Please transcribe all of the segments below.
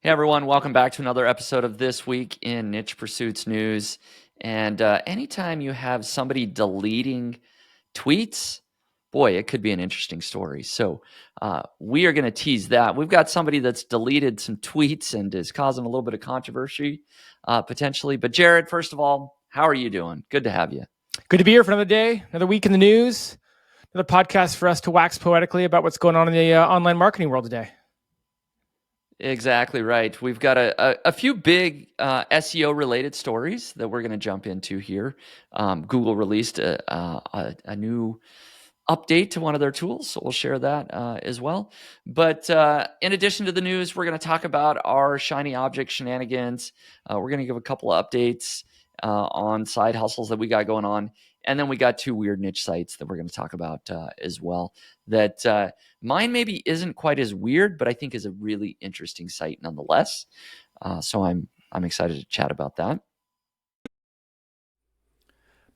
Hey everyone, welcome back to another episode of This Week in Niche Pursuits News. And anytime you have somebody deleting tweets, boy, it could be an interesting story. So we are going to tease that. We've got somebody that's deleted some tweets and is causing a little bit of controversy potentially. But Jared, first of all, how are you doing? Good to have you. Good to be here for another day, another week in the news, another podcast for us to wax poetically about what's going on in the online marketing world today. Exactly right. We've got a few big SEO-related stories that we're going to jump into here. Google released a new update to one of their tools, so we'll share that as well. But in addition to the news, we're going to talk about our shiny object shenanigans. We're going to give a couple of updates on side hustles that we got going on. And then we got two weird niche sites that we're going to talk about as well. That mine maybe isn't quite as weird, but I think is a really interesting site nonetheless. So I'm excited to chat about that.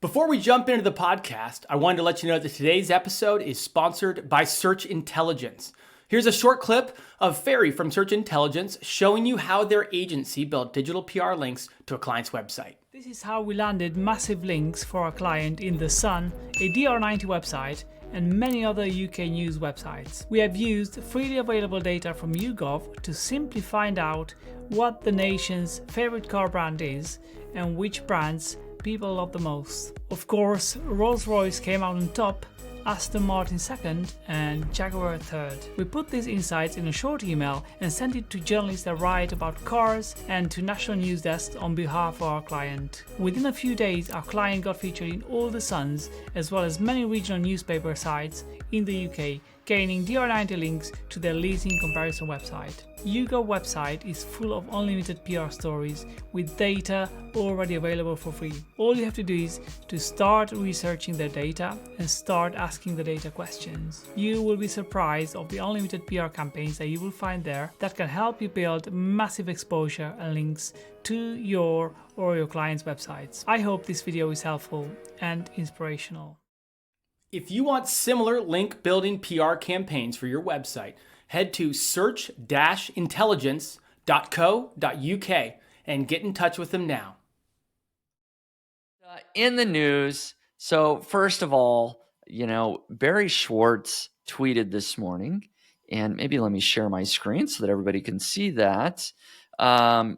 Before we jump into the podcast, I wanted to let you know that today's episode is sponsored by Search Intelligence. Here's a short clip of Ferry from Search Intelligence showing you how their agency built digital PR links to a client's website. This is how we landed massive links for our client in The Sun, a DR90 website, and many other UK news websites. We have used freely available data from YouGov to simply find out what the nation's favorite car brand is and which brands people love the most. Of course, Rolls-Royce came out on top, Aston Martin second, and Jaguar third. We put these insights in a short email and sent it to journalists that write about cars and to national news desks on behalf of our client. Within a few days, our client got featured in all the Suns, as well as many regional newspaper sites in the UK, gaining DR90 links to their leasing comparison website. YouGov website is full of unlimited PR stories with data already available for free. All you have to do is to start researching their data and start asking the data questions. You will be surprised of the unlimited PR campaigns that you will find there that can help you build massive exposure and links to your or your clients' websites. I hope this video is helpful and inspirational. If you want similar link building PR campaigns for your website, head to search-intelligence.co.uk and get in touch with them now. In the news, so first of all, Barry Schwartz tweeted this morning, and maybe let me share my screen so that everybody can see that. Of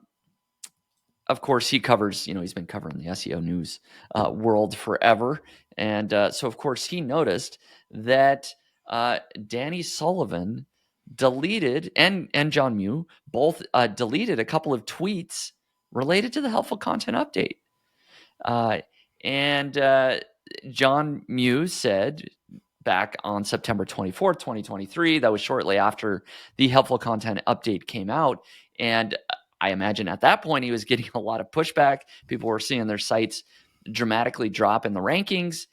course, he covers, he's been covering the SEO news world forever. And so, of course, he noticed that Danny Sullivan deleted, and John Mew both deleted a couple of tweets related to the helpful content update. And John Mew said back on September 24th, 2023, that was shortly after the helpful content update came out. And I imagine at that point, he was getting a lot of pushback. People were seeing their sites dramatically drop in the rankings.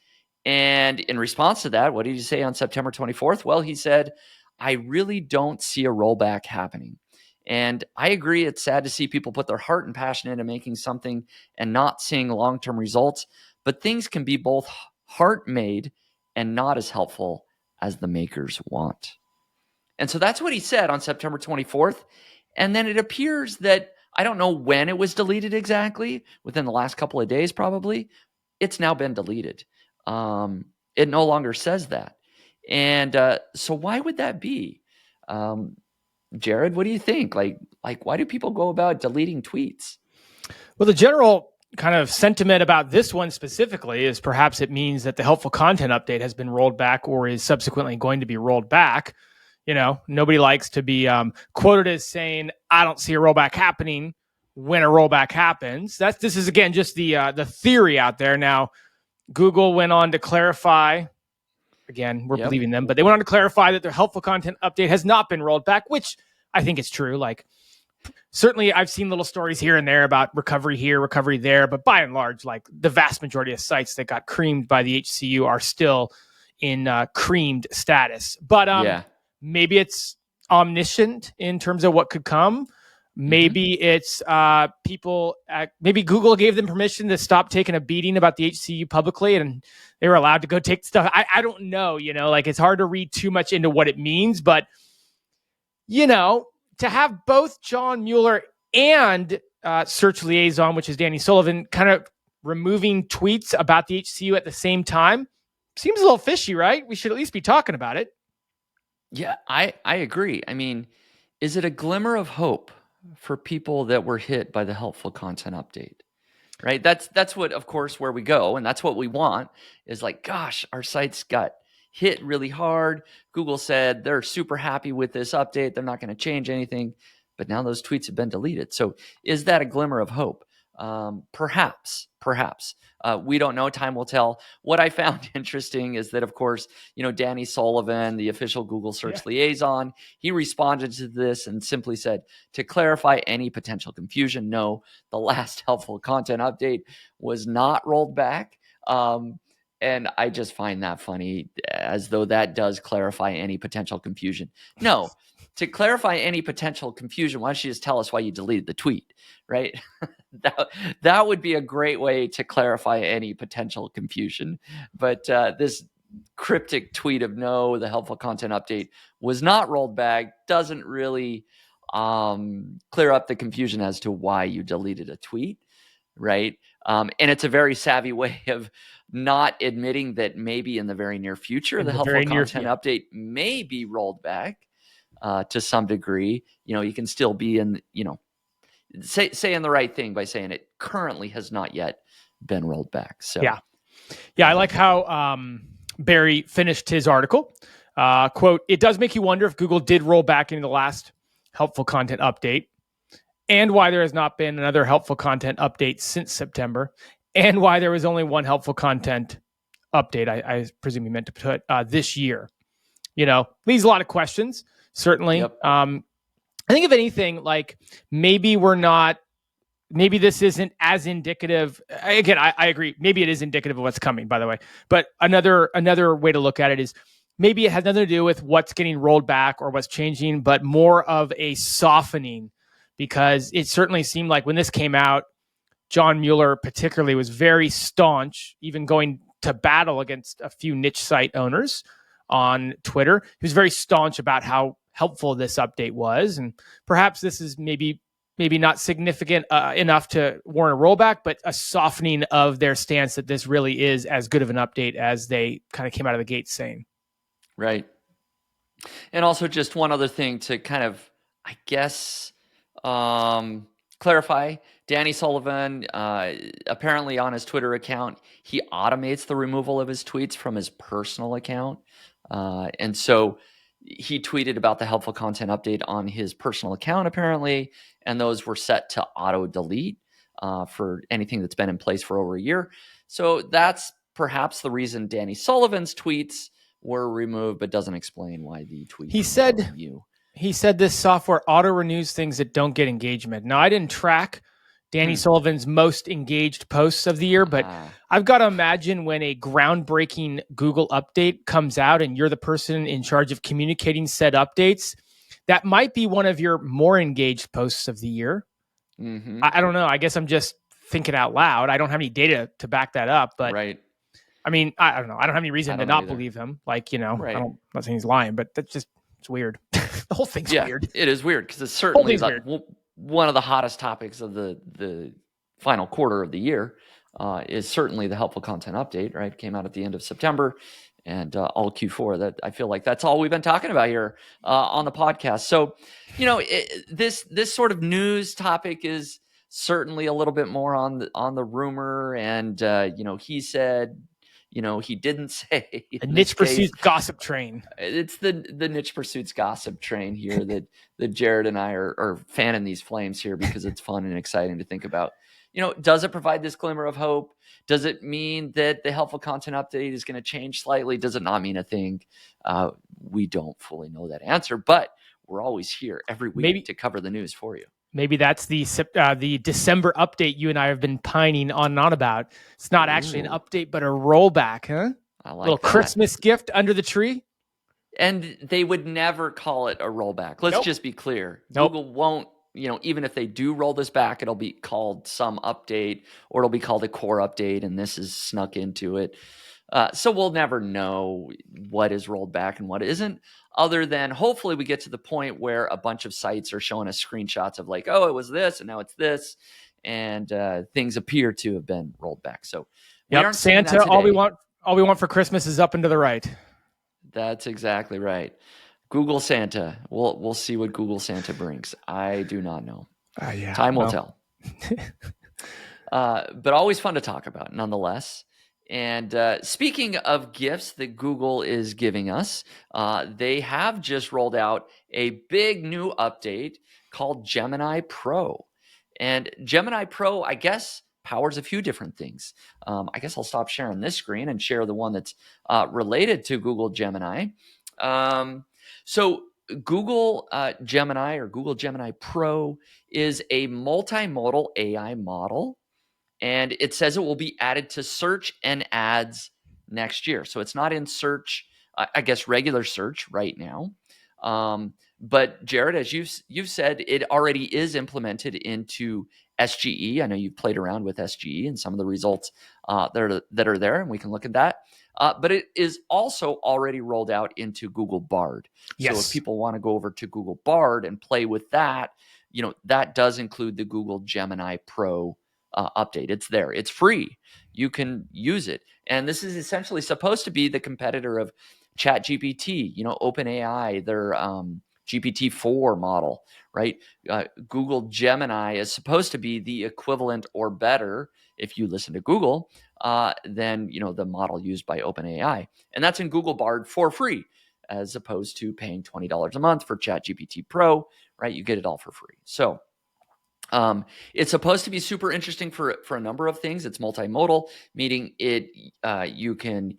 And in response to that, what did he say on September 24th? Well, he said, I really don't see a rollback happening. And I agree, it's sad to see people put their heart and passion into making something and not seeing long-term results. But things can be both heart-made and not as helpful as the makers want. And so that's what he said on September 24th. And then it appears that, I don't know when it was deleted exactly, within the last couple of days probably, it's now been deleted. It no longer says that. And so why would that be? Jared, what do you think? Like, why do people go about deleting tweets? Well, the general kind of sentiment about this one specifically is perhaps it means that the helpful content update has been rolled back or is subsequently going to be rolled back. Nobody likes to be quoted as saying, I don't see a rollback happening when a rollback happens. This is, again, just the theory out there. Now, Google went on to clarify, again, we're believing them, but they went on to clarify that their helpful content update has not been rolled back, which I think is true. Like, certainly I've seen little stories here and there about recovery here, recovery there, but by and large, like the vast majority of sites that got creamed by the HCU are still in creamed status. But maybe it's omniscient in terms of what could come. Maybe it's people, maybe Google gave them permission to stop taking a beating about the HCU publicly and they were allowed to go take stuff. I don't know, it's hard to read too much into what it means, but, to have both John Mueller and search liaison, which is Danny Sullivan, kind of removing tweets about the HCU at the same time seems a little fishy, right? We should at least be talking about it. Yeah, I agree. I mean, is it a glimmer of hope for people that were hit by the helpful content update? Right? That's what, of course, where we go, and that's what we want is like, gosh, our sites got hit really hard. Google said they're super happy with this update. They're not going to change anything, but now those tweets have been deleted. So is that a glimmer of hope? Perhaps. We don't know. Time will tell. What I found interesting is that, of course, Danny Sullivan, the official Google search liaison, he responded to this and simply said, to clarify any potential confusion, no, the last helpful content update was not rolled back. And I just find that funny, as though that does clarify any potential confusion. No, to clarify any potential confusion, why don't you just tell us why you deleted the tweet, right? That would be a great way to clarify any potential confusion. But this cryptic tweet of no, the helpful content update was not rolled back doesn't really clear up the confusion as to why you deleted a tweet, right? And it's a very savvy way of not admitting that maybe in the very near future, the helpful content update may be rolled back to some degree. You can still be in, saying the right thing by saying it currently has not yet been rolled back. So yeah, I like how Barry finished his article. Quote, it does make you wonder if Google did roll back into the last helpful content update, and why there has not been another helpful content update since September, and why there was only one helpful content update, I presume you meant to put this year. Leaves a lot of questions, certainly. Yep. I think if anything, like maybe this isn't as indicative. Again, I agree. Maybe it is indicative of what's coming, by the way. But another way to look at it is maybe it has nothing to do with what's getting rolled back or what's changing, but more of a softening, because it certainly seemed like when this came out, John Mueller particularly was very staunch, even going to battle against a few niche site owners on Twitter. He was very staunch about how helpful this update was. And perhaps this is maybe not significant enough to warrant a rollback, but a softening of their stance that this really is as good of an update as they kind of came out of the gate saying. Right. And also just one other thing to kind of, I guess, clarify. Danny Sullivan, apparently on his Twitter account, he automates the removal of his tweets from his personal account. And so he tweeted about the helpful content update on his personal account, apparently, and those were set to auto delete for anything that's been in place for over a year. So that's perhaps the reason Danny Sullivan's tweets were removed, but doesn't explain why the tweet. He said this software auto renews things that don't get engagement. Now, I didn't track Danny Sullivan's most engaged posts of the year, but I've got to imagine when a groundbreaking Google update comes out and you're the person in charge of communicating said updates, that might be one of your more engaged posts of the year. Mm-hmm. I don't know. I guess I'm just thinking out loud. I don't have any data to back that up, but right. I mean, I don't know. I don't have any reason to not believe him. Like, right. I'm not saying he's lying, but it's weird. The whole thing's weird. It is weird because it's certainly one of the hottest topics of the final quarter of the year is certainly the helpful content update, right? Came out at the end of September and all Q4. That I feel like that's all we've been talking about here on the podcast. So, this sort of news topic is certainly a little bit more on the rumor and, he said, he didn't say. A niche pursuits gossip train. It's the niche pursuits gossip train here that Jared and I are fanning these flames here because it's fun and exciting to think about. Does it provide this glimmer of hope? Does it mean that the helpful content update is going to change slightly? Does it not mean a thing? We don't fully know that answer, but we're always here every week to cover the news for you. Maybe that's the December update you and I have been pining on and on about. It's not actually an update, but a rollback, huh? I like a little that. Christmas gift under the tree. And they would never call it a rollback. Let's just be clear. Google won't, even if they do roll this back, it'll be called some update or it'll be called a core update and this is snuck into it. So we'll never know what is rolled back and what isn't, other than hopefully we get to the point where a bunch of sites are showing us screenshots of like, oh, it was this and now it's this, and things appear to have been rolled back. So we aren't seeing that Santa, today. all we want for Christmas is up and to the right. That's exactly right. Google Santa. We'll see what Google Santa brings. I do not know. Time will tell. But always fun to talk about, nonetheless. And speaking of gifts that Google is giving us, they have just rolled out a big new update called Gemini Pro. And Gemini Pro, I guess, powers a few different things. I guess I'll stop sharing this screen and share the one that's related to Google Gemini. So Google Gemini or Google Gemini Pro is a multimodal AI model. And it says it will be added to search and ads next year. So it's not in search, I guess, regular search right now. But Jared, as you've said, it already is implemented into SGE. I know you've played around with SGE and some of the results that are there, and we can look at that. But it is also already rolled out into Google Bard. Yes. So if people want to go over to Google Bard and play with that, that does include the Google Gemini Pro update. It's there. It's free. You can use it. And this is essentially supposed to be the competitor of ChatGPT, OpenAI, their GPT-4 model, right? Google Gemini is supposed to be the equivalent or better, if you listen to Google, than the model used by OpenAI. And that's in Google Bard for free, as opposed to paying $20 a month for ChatGPT Pro, right? You get it all for free. So it's supposed to be super interesting for a number of things. It's multimodal, meaning you can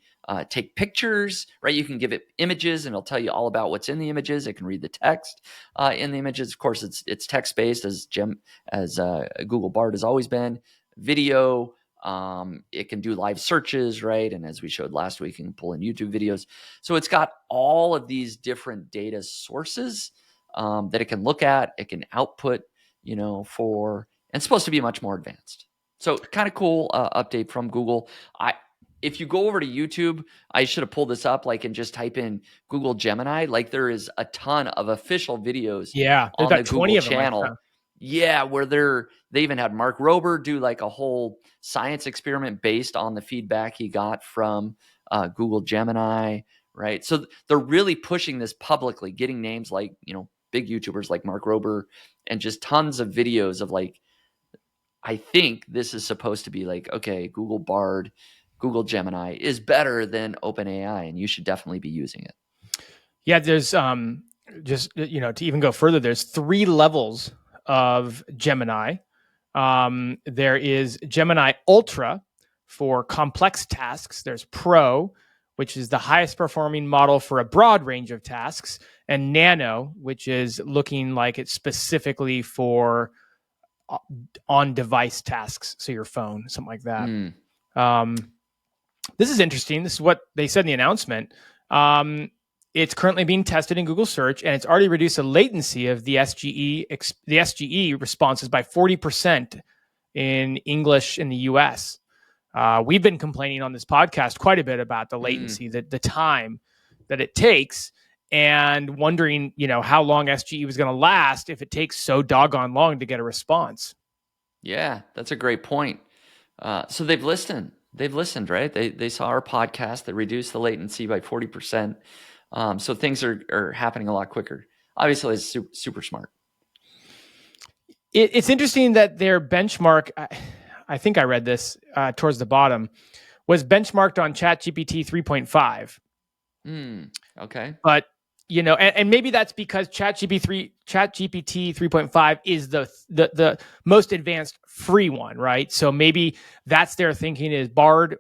take pictures, right? You can give it images, and it'll tell you all about what's in the images. It can read the text in the images. Of course, it's text based, as Google Bard has always been. Video. It can do live searches, right? And as we showed last week, you can pull in YouTube videos. So it's got all of these different data sources that it can look at. It can output. And it's supposed to be much more advanced. So kind of cool update from Google. If you go over to YouTube, I should have pulled this up, and just type in Google Gemini. There is a ton of official videos. Yeah, on about the 20 Google of them. channel. Yeah, where they even had Mark Rober do a whole science experiment based on the feedback he got from Google Gemini, right? So they're really pushing this publicly, getting names like, big YouTubers like Mark Rober, and just tons of videos of I think this is supposed to be okay, Google Bard, Google Gemini is better than OpenAI, and you should definitely be using it. Yeah, there's just to even go further, there's 3 levels of Gemini. There is Gemini Ultra for complex tasks. There's Pro, which is the highest performing model for a broad range of tasks, and Nano, which is looking like it's specifically for on-device tasks, so your phone, something like that. This is interesting. This is what they said in the announcement. It's currently being tested in Google Search, and it's already reduced the latency of the SGE responses by 40% in English in the US. We've been complaining on this podcast quite a bit about the latency, the time that it takes, and wondering, how long SGE was going to last if it takes so doggone long to get a response. Yeah, that's a great point. So they've listened. Right? They saw our podcast that reduced the latency by 40%. So things are happening a lot quicker. Obviously, it's super smart. It's interesting that their benchmark, I think I read this towards the bottom, was benchmarked on ChatGPT 3.5. Okay. But, and maybe that's because ChatGPT 3.5 is the most advanced free one, right? So maybe that's their thinking is Bard.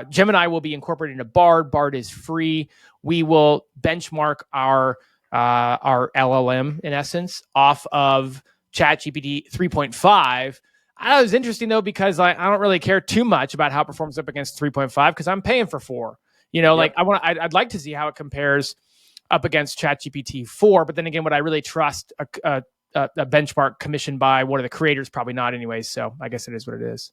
Gemini will be incorporated into Bard. Bard is free. We will benchmark our LLM, in essence, off of ChatGPT 3.5. I thought it was interesting, though, because I don't really care too much about how it performs up against 3.5 because I'm paying for 4. Yep. I'd like to see how it compares up against ChatGPT 4. But then again, would I really trust a benchmark commissioned by one of the creators? Probably not anyways. So I guess it is what it is.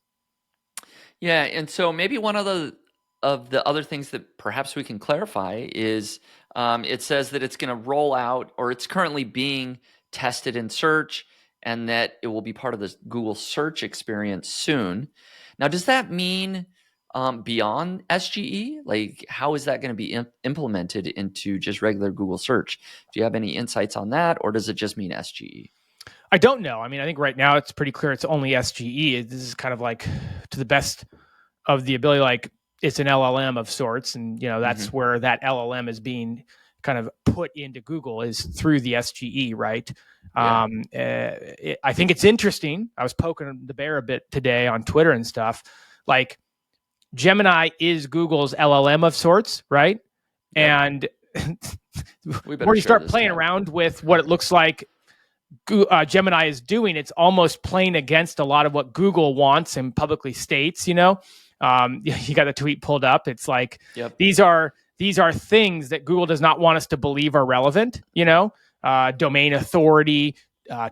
Yeah. And so maybe one of the of the other things that perhaps we can clarify is it says that it's going to roll out, or it's currently being tested in search, and that it will be part of the Google search experience soon. Now, does that mean beyond SGE? Like, how is that going to be implemented into just regular Google search? Do you have any insights on that, or does it just mean SGE? I don't know. I mean, I think right now it's pretty clear it's only SGE. This is kind of like, to the best of the ability, like it's an LLM of sorts, and that's where that LLM is being kind of put into Google, is through the SGE, right? Yeah. I think it's interesting. I was poking the bear a bit today on Twitter and stuff. Like, Gemini is Google's LLM of sorts, right? Yep. And where you start playing around with what it looks like Gemini is doing, it's almost playing against a lot of what Google wants and publicly states. You got the tweet pulled up. It's like, these are things that Google does not want us to believe are relevant. Domain authority,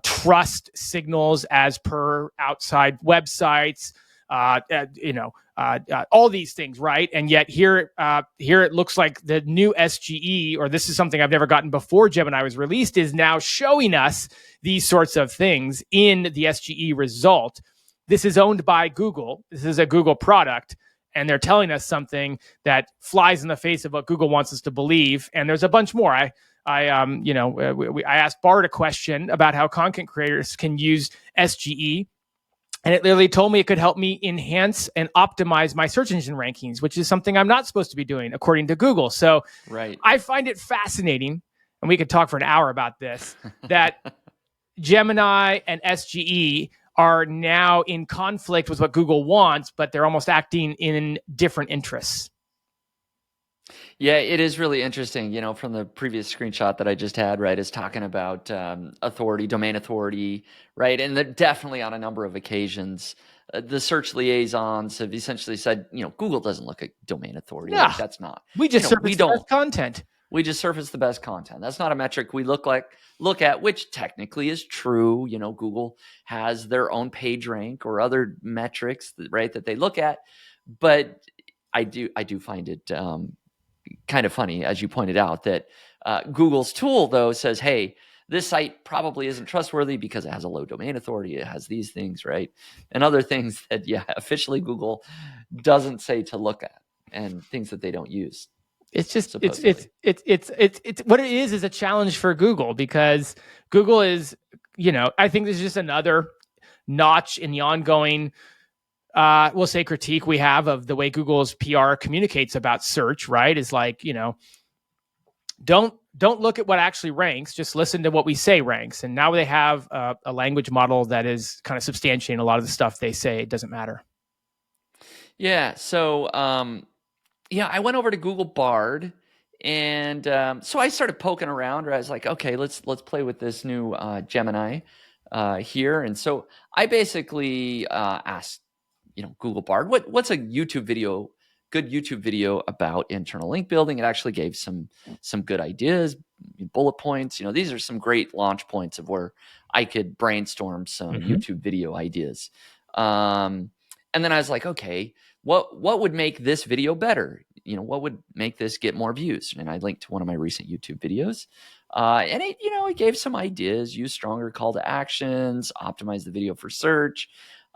trust signals as per outside websites. All these things, right? And yet here it looks like the new SGE, or this is something I've never gotten before Gemini was released, is now showing us these sorts of things in the SGE result. This is owned by Google. This is a Google product, and they're telling us something that flies in the face of what Google wants us to believe. And there's a bunch more. I asked Bart a question about how content creators can use SGE. And it literally told me it could help me enhance and optimize my search engine rankings, which is something I'm not supposed to be doing, according to Google. So I find it fascinating, and we could talk for an hour about this, that Gemini and SGE are now in conflict with what Google wants, but they're almost acting in different interests. Yeah, it is really interesting. From the previous screenshot that I just had, right, is talking about authority, domain authority, right? And definitely on a number of occasions, the search liaisons have essentially said, Google doesn't look at domain authority. Yeah, like, that's not. We just surface the best content. We just surface the best content. That's not a metric we look at, which technically is true. Google has their own page rank or other metrics, right, that they look at. But I do find it kind of funny, as you pointed out, that Google's tool, though, says, hey, this site probably isn't trustworthy because it has a low domain authority. It has these things, right? And other things that, officially Google doesn't say to look at, and things that they don't use. It's just, it's what it is a challenge for Google, because Google is, I think this is just another notch in the ongoing we'll say critique we have of the way Google's PR communicates about search, right? Is like, don't look at what actually ranks, just listen to what we say ranks. And now they have a language model that is kind of substantiating a lot of the stuff they say. It doesn't matter. Yeah. So, I went over to Google Bard, and so I started poking around, where I was like, okay, let's play with this new Gemini here. And so I basically asked, Google Bard, what's a good YouTube video about internal link building? It actually gave some good ideas, bullet points. These are some great launch points of where I could brainstorm some YouTube video ideas. And then I was like, okay, what would make this video better? What would make this get more views? And I linked to one of my recent YouTube videos. And it gave some ideas: use stronger call to actions, optimize the video for search.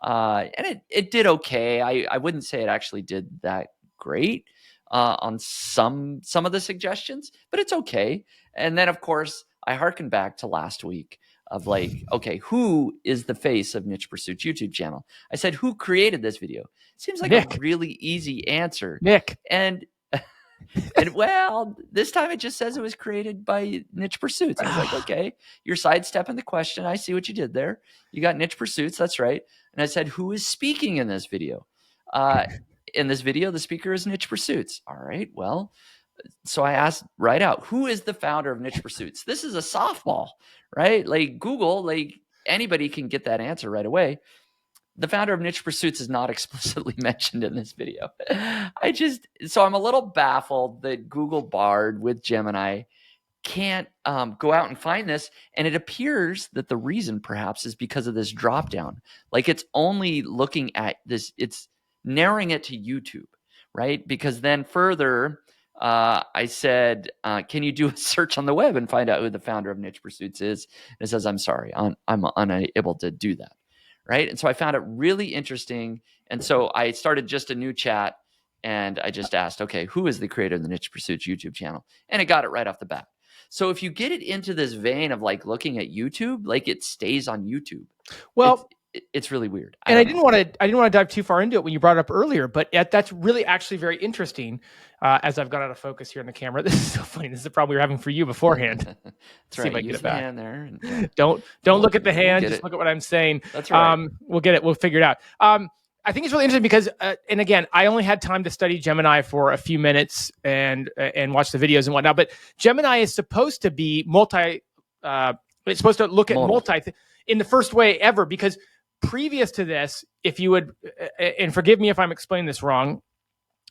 And it did okay. I wouldn't say it actually did that great on some of the suggestions, but it's okay. And then, of course, I harken back to last week of like, okay, who is the face of Niche Pursuit's YouTube channel? I said, who created this video? Seems like Nick. A really easy answer. Nick. And well, this time it just says it was created by Niche Pursuits. I was like, okay, you're sidestepping the question. I see what you did there. You got Niche Pursuits. That's right. And I said, who is speaking in this video? In this video, the speaker is Niche Pursuits. All right. Well, so I asked right out, who is the founder of Niche Pursuits? This is a softball, right? Like Google, like anybody can get that answer right away. The founder of Niche Pursuits is not explicitly mentioned in this video. So I'm a little baffled that Google Bard with Gemini can't go out and find this. And it appears that the reason perhaps is because of this drop down. Like it's only looking at this, it's narrowing it to YouTube, right? Because then further, I said, can you do a search on the web and find out who the founder of Niche Pursuits is? And it says, I'm sorry, I'm unable to do that, right? And so I found it really interesting. And so I started just a new chat, and I just asked, okay, who is the creator of the Niche Pursuits YouTube channel? And it got it right off the bat. So if you get it into this vein of like looking at YouTube, like it stays on YouTube. Well, it's really weird. And I didn't want to dive too far into it when you brought it up earlier, but that's really actually very interesting. As I've got out of focus here in the camera, this is so funny. This is the problem we were having for you beforehand. That's See right. if I can get Use it back. the hand there. And, yeah. Don't look at the hand. Just look at what I'm saying. That's right. We'll get it. We'll figure it out. I think it's really interesting because, and again, I only had time to study Gemini for a few minutes and watch the videos and whatnot. But Gemini is supposed to be it's supposed to look at multi in the first way ever, because previous to this, if you would, and forgive me if I'm explaining this wrong,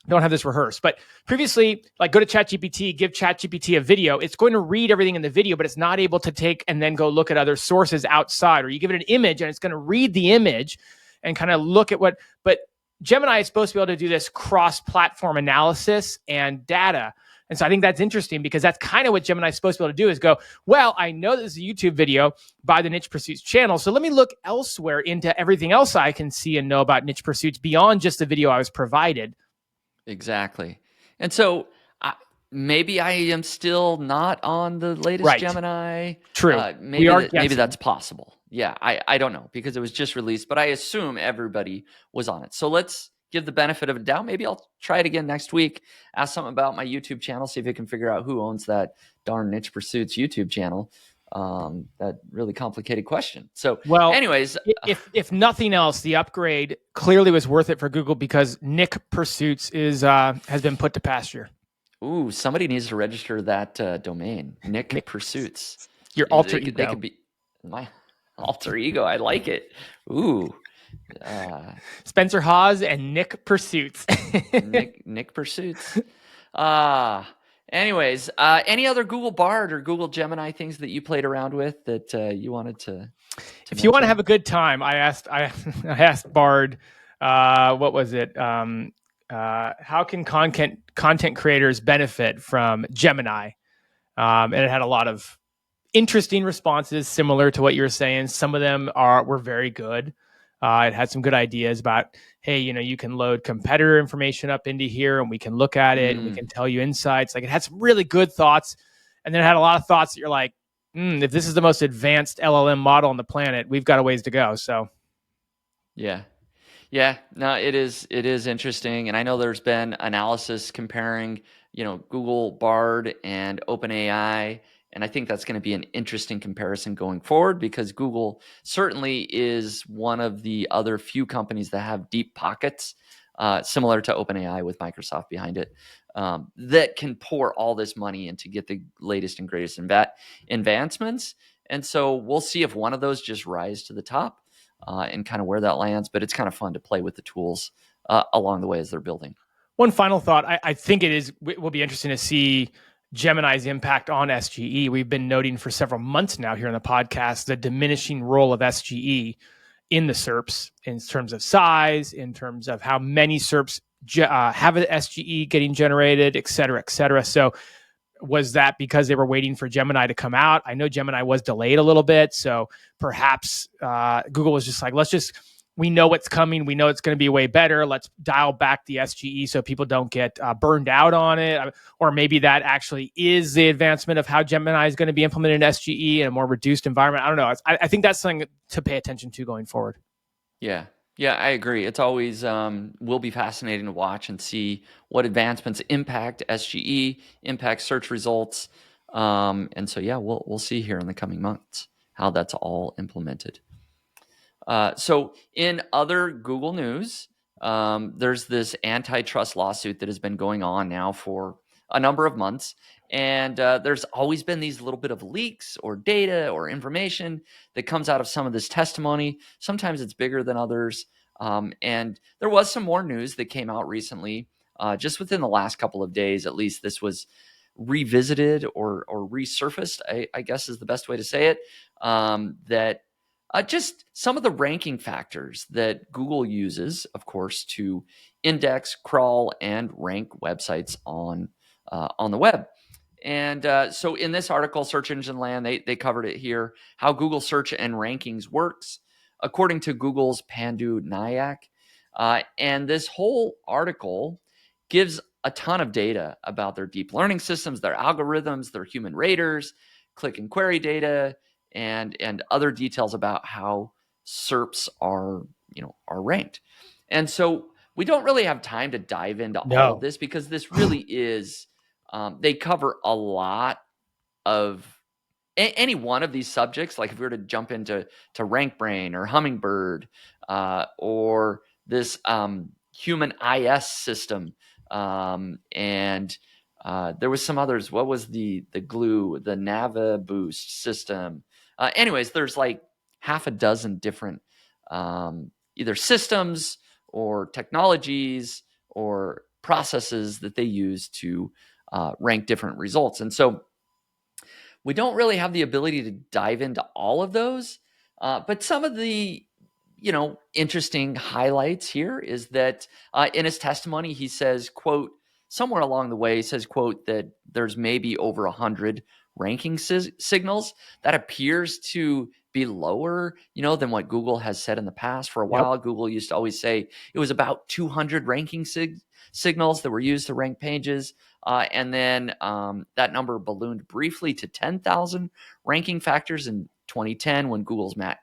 don't have this rehearsed, but previously, like go to ChatGPT, give ChatGPT a video, it's going to read everything in the video, but it's not able to take and then go look at other sources outside. Or you give it an image and it's going to read the image and kind of look at but Gemini is supposed to be able to do this cross-platform analysis and data. And so I think that's interesting because that's kind of what Gemini is supposed to be able to do is go, well, I know this is a YouTube video by the Niche Pursuits channel, so let me look elsewhere into everything else I can see and know about Niche Pursuits beyond just the video I was provided. Exactly. And so maybe I am still not on the latest Gemini. True. Maybe that's possible. Yeah, I don't know because it was just released, but I assume everybody was on it. So let's give the benefit of a doubt. Maybe I'll try it again next week. Ask something about my YouTube channel, see if I can figure out who owns that darn Niche Pursuits YouTube channel. That really complicated question. So, well, anyways, if nothing else, the upgrade clearly was worth it for Google because Niche Pursuits has been put to pasture. Ooh, somebody needs to register that domain. Niche Pursuits. Your alter ego. They could be my alter ego. I like it. Ooh. Spencer Hawes and Niche Pursuits. Niche Pursuits. Anyways, any other Google Bard or Google Gemini things that you played around with that you wanted to if you want to have a good time, I asked Bard, what was it? How can content creators benefit from Gemini? And it had a lot of interesting responses, similar to what you were saying. Some of them were very good. It had some good ideas about, hey, you can load competitor information up into here and we can look at it and we can tell you insights. Like it had some really good thoughts. And then it had a lot of thoughts that you're like, if this is the most advanced LLM model on the planet, we've got a ways to go. So, yeah. No, it is interesting. And I know there's been analysis comparing, Google Bard and OpenAI. And I think that's going to be an interesting comparison going forward because Google certainly is one of the other few companies that have deep pockets, similar to OpenAI with Microsoft behind it, that can pour all this money in to get the latest and greatest advancements. And so we'll see if one of those just rise to the top and kind of where that lands. But it's kind of fun to play with the tools along the way as they're building. One final thought. I think it will be interesting to see Gemini's impact on SGE. We've been noting for several months now here on the podcast the diminishing role of SGE in the SERPs in terms of size, in terms of how many SERPs have an SGE getting generated, et cetera, et cetera. So was that because they were waiting for Gemini to come out? I know Gemini was delayed a little bit. So perhaps Google was just like, we know what's coming. We know it's going to be way better. Let's dial back the SGE so people don't get burned out on it. Or maybe that actually is the advancement of how Gemini is going to be implemented in SGE in a more reduced environment. I don't know. I think that's something to pay attention to going forward. Yeah, I agree. It's always will be fascinating to watch and see what advancements impact SGE, impact search results. And so, yeah, we'll see here in the coming months how that's all implemented. So in other Google news, there's this antitrust lawsuit that has been going on now for a number of months. And there's always been these little bit of leaks or data or information that comes out of some of this testimony. Sometimes it's bigger than others. And there was some more news that came out recently, just within the last couple of days. At least this was revisited or resurfaced, I guess is the best way to say it, that just some of the ranking factors that Google uses, of course, to index, crawl, and rank websites on the web. And so in this article, Search Engine Land, they covered it here, how Google search and rankings works, according to Google's Pandu Nayak. And this whole article gives a ton of data about their deep learning systems, their algorithms, their human raters, click and query data, and other details about how SERPs are ranked. And so we don't really have time to dive into all of this, because this really is they cover a lot of any one of these subjects. Like if we were to jump into RankBrain or Hummingbird or this human IS system, and there was some others. What was the Glue, the NaviBoost system? Anyways, there's like half a dozen different either systems or technologies or processes that they use to rank different results. And so we don't really have the ability to dive into all of those. But some of the interesting highlights here is that in his testimony, he says, quote, somewhere along the way, he says, quote, that there's maybe over 100 ranking signals. That appears to be lower, than what Google has said in the past. For a while, Google used to always say it was about 200 ranking signals that were used to rank pages. And then that number ballooned briefly to 10,000 ranking factors in 2010 when Google's Matt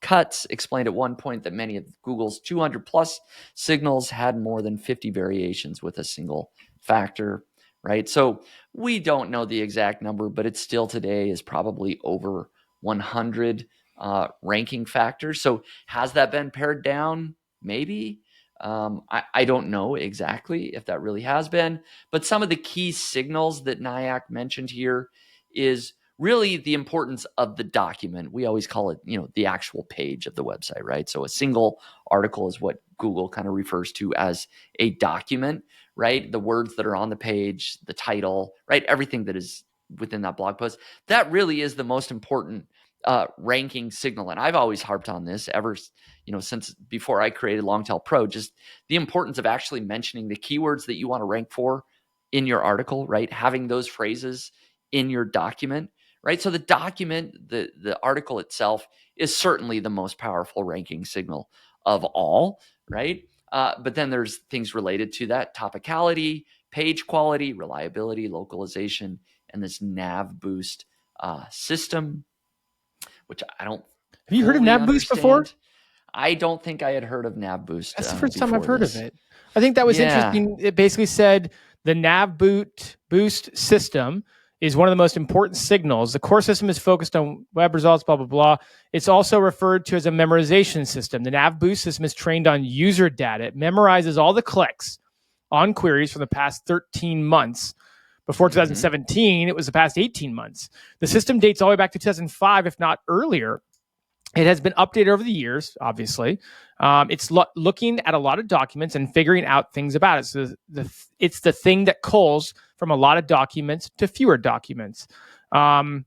Cutts explained at one point that many of Google's 200 plus signals had more than 50 variations with a single factor, right? So we don't know the exact number, but it still today is probably over 100 ranking factors. So has that been pared down? Maybe. I don't know exactly if that really has been, but some of the key signals that Nayak mentioned here is really the importance of the document. We always call it, the actual page of the website, right? So a single article is what Google kind of refers to as a document, right? The words that are on the page, the title, right? Everything that is within that blog post. That really is the most important ranking signal. And I've always harped on this ever, since before I created Longtail Pro, just the importance of actually mentioning the keywords that you want to rank for in your article, right? Having those phrases in your document, right? So the document, the article itself is certainly the most powerful ranking signal of all, right? But then there's things related to that: topicality, page quality, reliability, localization, and this NaviBoost system, which I don't. Have you heard of NaviBoost before? I don't think I had heard of NaviBoost. That's the first time I've heard of it. I think that was interesting. It basically said the NaviBoost system is one of the most important signals. The core system is focused on web results, blah, blah, blah. It's also referred to as a memorization system. The NaviBoost system is trained on user data. It memorizes all the clicks on queries from the past 13 months. Before 2017, it was the past 18 months. The system dates all the way back to 2005, if not earlier. It has been updated over the years, obviously. It's looking at a lot of documents and figuring out things about it. So it's the thing that culls from a lot of documents to fewer documents. I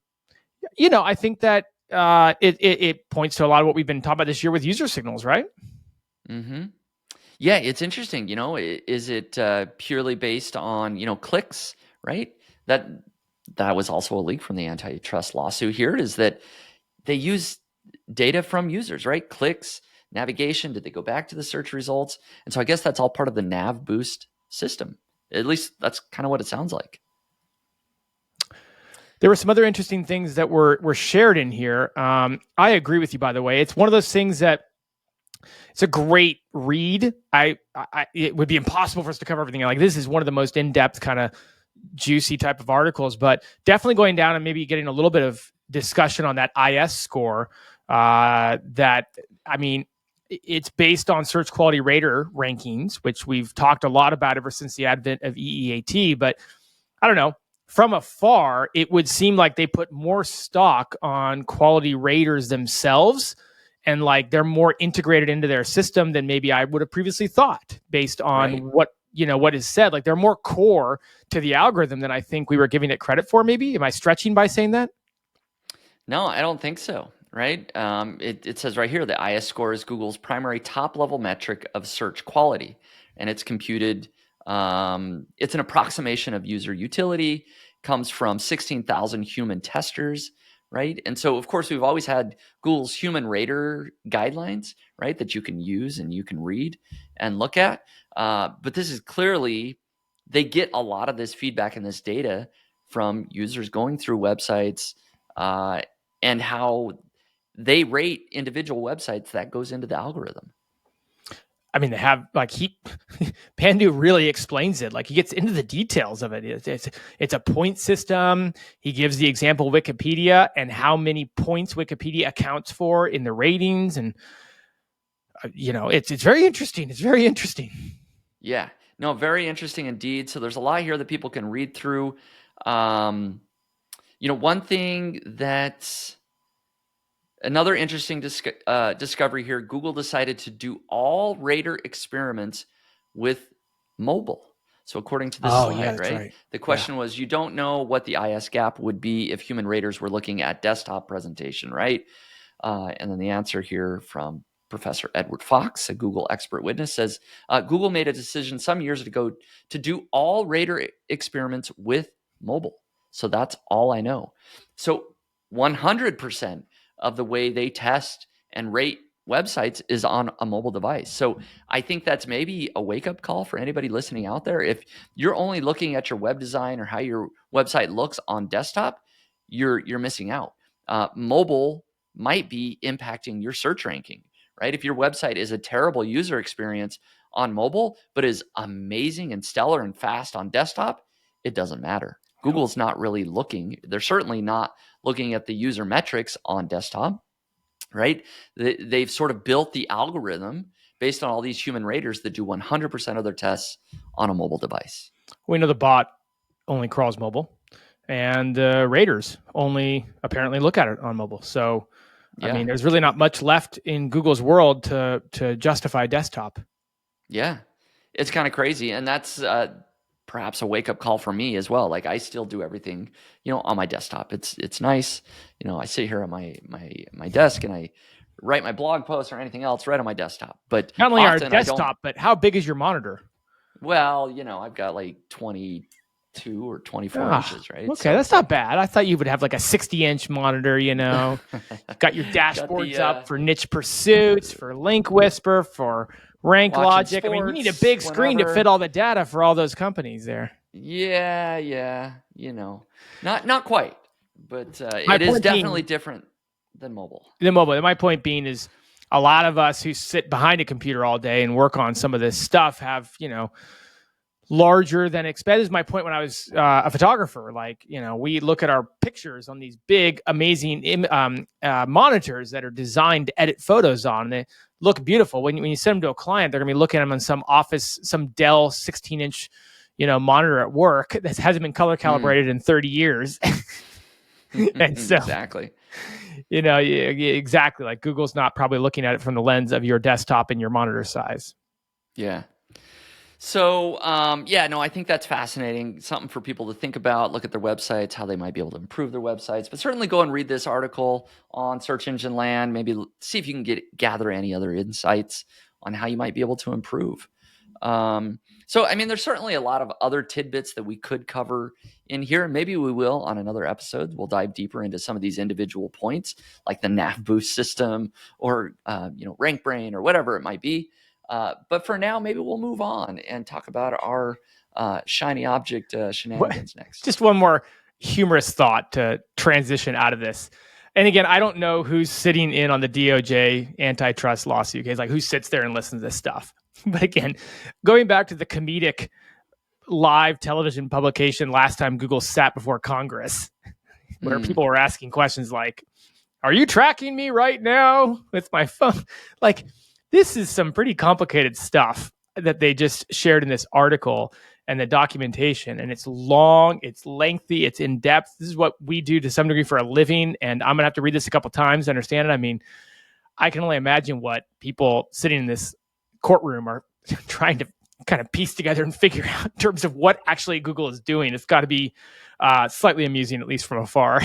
think that it points to a lot of what we've been talking about this year with user signals, right? Mm-hmm. Yeah, it's interesting. Is it purely based on, clicks, right? That was also a leak from the antitrust lawsuit here, is that they use data from users, right? Clicks, navigation, did they go back to the search results? And so I guess that's all part of the NaviBoost system. At least that's kind of what it sounds like. There were some other interesting things that were shared in here. I agree with you, by the way. It's one of those things that it's a great read. It would be impossible for us to cover everything. Like, this is one of the most in-depth kind of juicy type of articles, but definitely going down and maybe getting a little bit of discussion on that IS score. It's based on search quality rater rankings, which we've talked a lot about ever since the advent of EEAT. But I don't know, from afar, it would seem like they put more stock on quality raters themselves, and like they're more integrated into their system than maybe I would have previously thought, based on what is said. Like, they're more core to the algorithm than I think we were giving it credit for. Maybe am I stretching by saying that? No, I don't think so. right? It says right here, the IS score is Google's primary top-level metric of search quality, and it's computed. It's an approximation of user utility, comes from 16,000 human testers, right? And so, of course, we've always had Google's human rater guidelines, right, that you can use and you can read and look at. But this is clearly, they get a lot of this feedback and this data from users going through websites and how they rate individual websites. That goes into the algorithm. I mean, they have Pandu really explains it. Like, he gets into the details of it. It's a point system. He gives the example Wikipedia and how many points Wikipedia accounts for in the ratings. And, it's very interesting. It's very interesting. Yeah, no, very interesting indeed. So there's a lot here that people can read through. One thing that's another interesting discovery here, Google decided to do all rater experiments with mobile. So according to this slide, right? The question was, you don't know what the IS gap would be if human raters were looking at desktop presentation, right? And then the answer here from Professor Edward Fox, a Google expert witness, says, Google made a decision some years ago to do all rater experiments with mobile. So that's all I know. So 100% of the way they test and rate websites is on a mobile device. So I think that's maybe a wake-up call for anybody listening out there. If you're only looking at your web design or how your website looks on desktop, you're missing out. Mobile might be impacting your search ranking, right? If your website is a terrible user experience on mobile, but is amazing and stellar and fast on desktop, it doesn't matter. Google's not really looking. They're certainly not looking at the user metrics on desktop, right? They've sort of built the algorithm based on all these human raters that do 100% of their tests on a mobile device. We know the bot only crawls mobile, and raters only apparently look at it on mobile. So, yeah. I mean, there's really not much left in Google's world to justify desktop. Yeah, it's kind of crazy, and that's perhaps a wake-up call for me as well. Like, I still do everything, on my desktop. It's nice. I sit here at my desk and I write my blog posts or anything else right on my desktop. But not only our desktop, but how big is your monitor? Well, I've got like 22 or 24 inches, right? Okay, so that's not bad. I thought you would have like a 60-inch monitor, Got your dashboards up for niche pursuits, for Link Whisper, for Rank Logic. Sports, you need a big screen to fit all the data for all those companies there. Yeah. Not quite, but it is definitely different than mobile. My point being is, a lot of us who sit behind a computer all day and work on some of this stuff have, larger than expected. This is my point when I was a photographer. We look at our pictures on these big, amazing monitors that are designed to edit photos on. And they look beautiful. When you send them to a client, they're going to be looking at them on some Dell 16-inch, monitor at work that hasn't been color calibrated in 30 years. And so, exactly. Exactly. Like, Google's not probably looking at it from the lens of your desktop and your monitor size. Yeah. So, I think that's fascinating. Something for people to think about, look at their websites, how they might be able to improve their websites, but certainly go and read this article on Search Engine Land, maybe see if you can gather any other insights on how you might be able to improve. There's certainly a lot of other tidbits that we could cover in here, and maybe we will on another episode. We'll dive deeper into some of these individual points, like the nav boost system or, Rank Brain or whatever it might be. But for now, maybe we'll move on and talk about our shiny object shenanigans next. Just one more humorous thought to transition out of this. And again, I don't know who's sitting in on the DOJ antitrust lawsuit case, like who sits there and listens to this stuff. But again, going back to the comedic live television publication last time Google sat before Congress, where people were asking questions like, "Are you tracking me right now with my phone?" Like, this is some pretty complicated stuff that they just shared in this article and the documentation. And it's long, it's lengthy, it's in depth. This is what we do to some degree for a living. And I'm going to have to read this a couple times to understand it. I mean, I can only imagine what people sitting in this courtroom are trying to kind of piece together and figure out in terms of what actually Google is doing. It's got to be slightly amusing, at least from afar.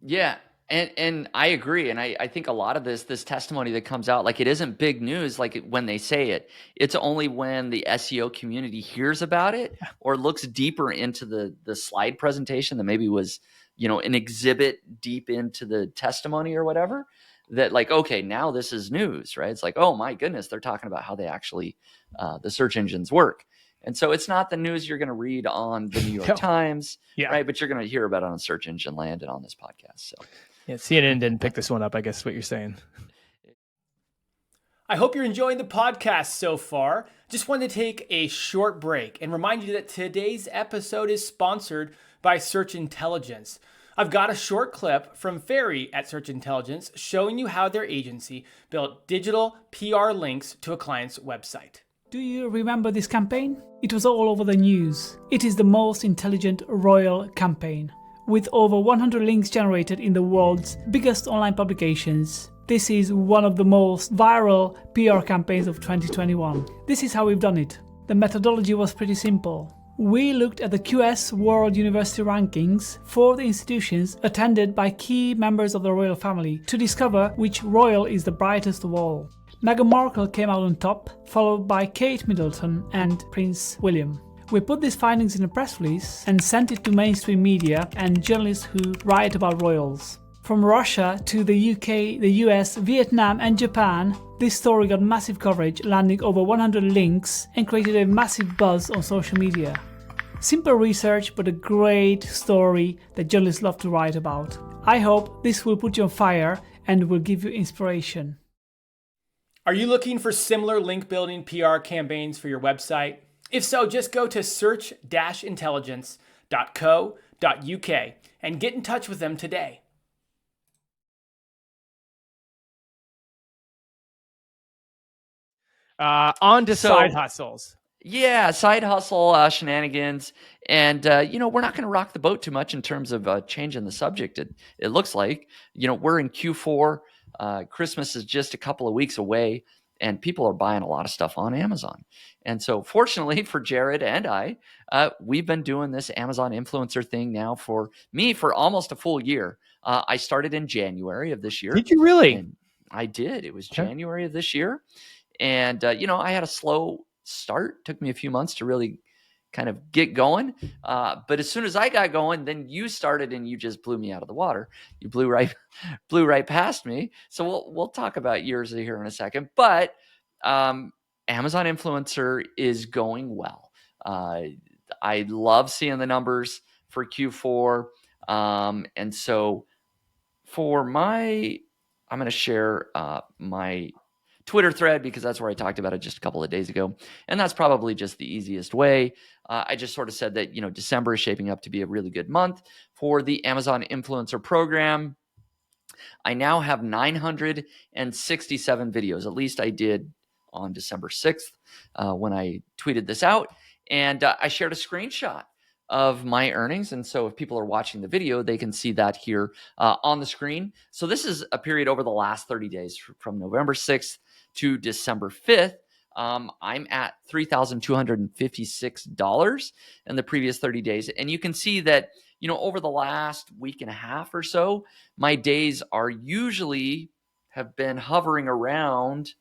Yeah. And I agree. And I think a lot of this testimony that comes out, like it isn't big news, like when they say it. It's only when the SEO community hears about it or looks deeper into the slide presentation that maybe was, an exhibit deep into the testimony or whatever, that like, okay, now this is news, right? It's like, oh my goodness, they're talking about how they actually, the search engines work. And so it's not the news you're going to read on the New York Times, right? But you're going to hear about it on Search Engine Land and on this podcast. So. Yeah, CNN didn't pick this one up, I guess is what you're saying. I hope you're enjoying the podcast so far. Just wanted to take a short break and remind you that today's episode is sponsored by Search Intelligence. I've got a short clip from Ferry at Search Intelligence showing you how their agency built digital PR links to a client's website. Do you remember this campaign? It was all over the news. It is the most intelligent royal campaign. With over 100 links generated in the world's biggest online publications, this is one of the most viral PR campaigns of 2021. This is how we've done it. The methodology was pretty simple. We looked at the QS World University rankings for the institutions attended by key members of the royal family to discover which royal is the brightest of all. Meghan Markle came out on top, followed by Kate Middleton and Prince William. We put these findings in a press release and sent it to mainstream media and journalists who write about royals. From Russia to the UK, the US, Vietnam and Japan, this story got massive coverage, landing over 100 links and created a massive buzz on social media. Simple research, but a great story that journalists love to write about. I hope this will put you on fire and will give you inspiration. Are you looking for similar link building PR campaigns for your website? If so, just go to search-intelligence.co.uk and get in touch with them today. On to side hustles. Yeah, side hustle shenanigans. And, we're not going to rock the boat too much in terms of changing the subject. It looks like, we're in Q4. Christmas is just a couple of weeks away. And people are buying a lot of stuff on Amazon. And so fortunately for Jared and I, we've been doing this Amazon influencer thing now for almost a full year. I started in January of this year. Did you really? And I did. It was January of this year. And, I had a slow start. Took me a few months to really kind of get going. But as soon as I got going, then you started and you just blew me out of the water. You blew right past me. So we'll talk about yours here in a second. But Amazon Influencer is going well. I love seeing the numbers for Q4. And so I'm going to share my Twitter thread because that's where I talked about it just a couple of days ago. And that's probably just the easiest way. I just sort of said that, December is shaping up to be a really good month for the Amazon Influencer Program. I now have 967 videos. At least I did on December 6th when I tweeted this out. And I shared a screenshot of my earnings. And so if people are watching the video, they can see that here on the screen. So this is a period over the last 30 days from November 6th to December 5th. I'm at $3,256 in the previous 30 days. And you can see that, over the last week and a half or so, my days are usually have been hovering around,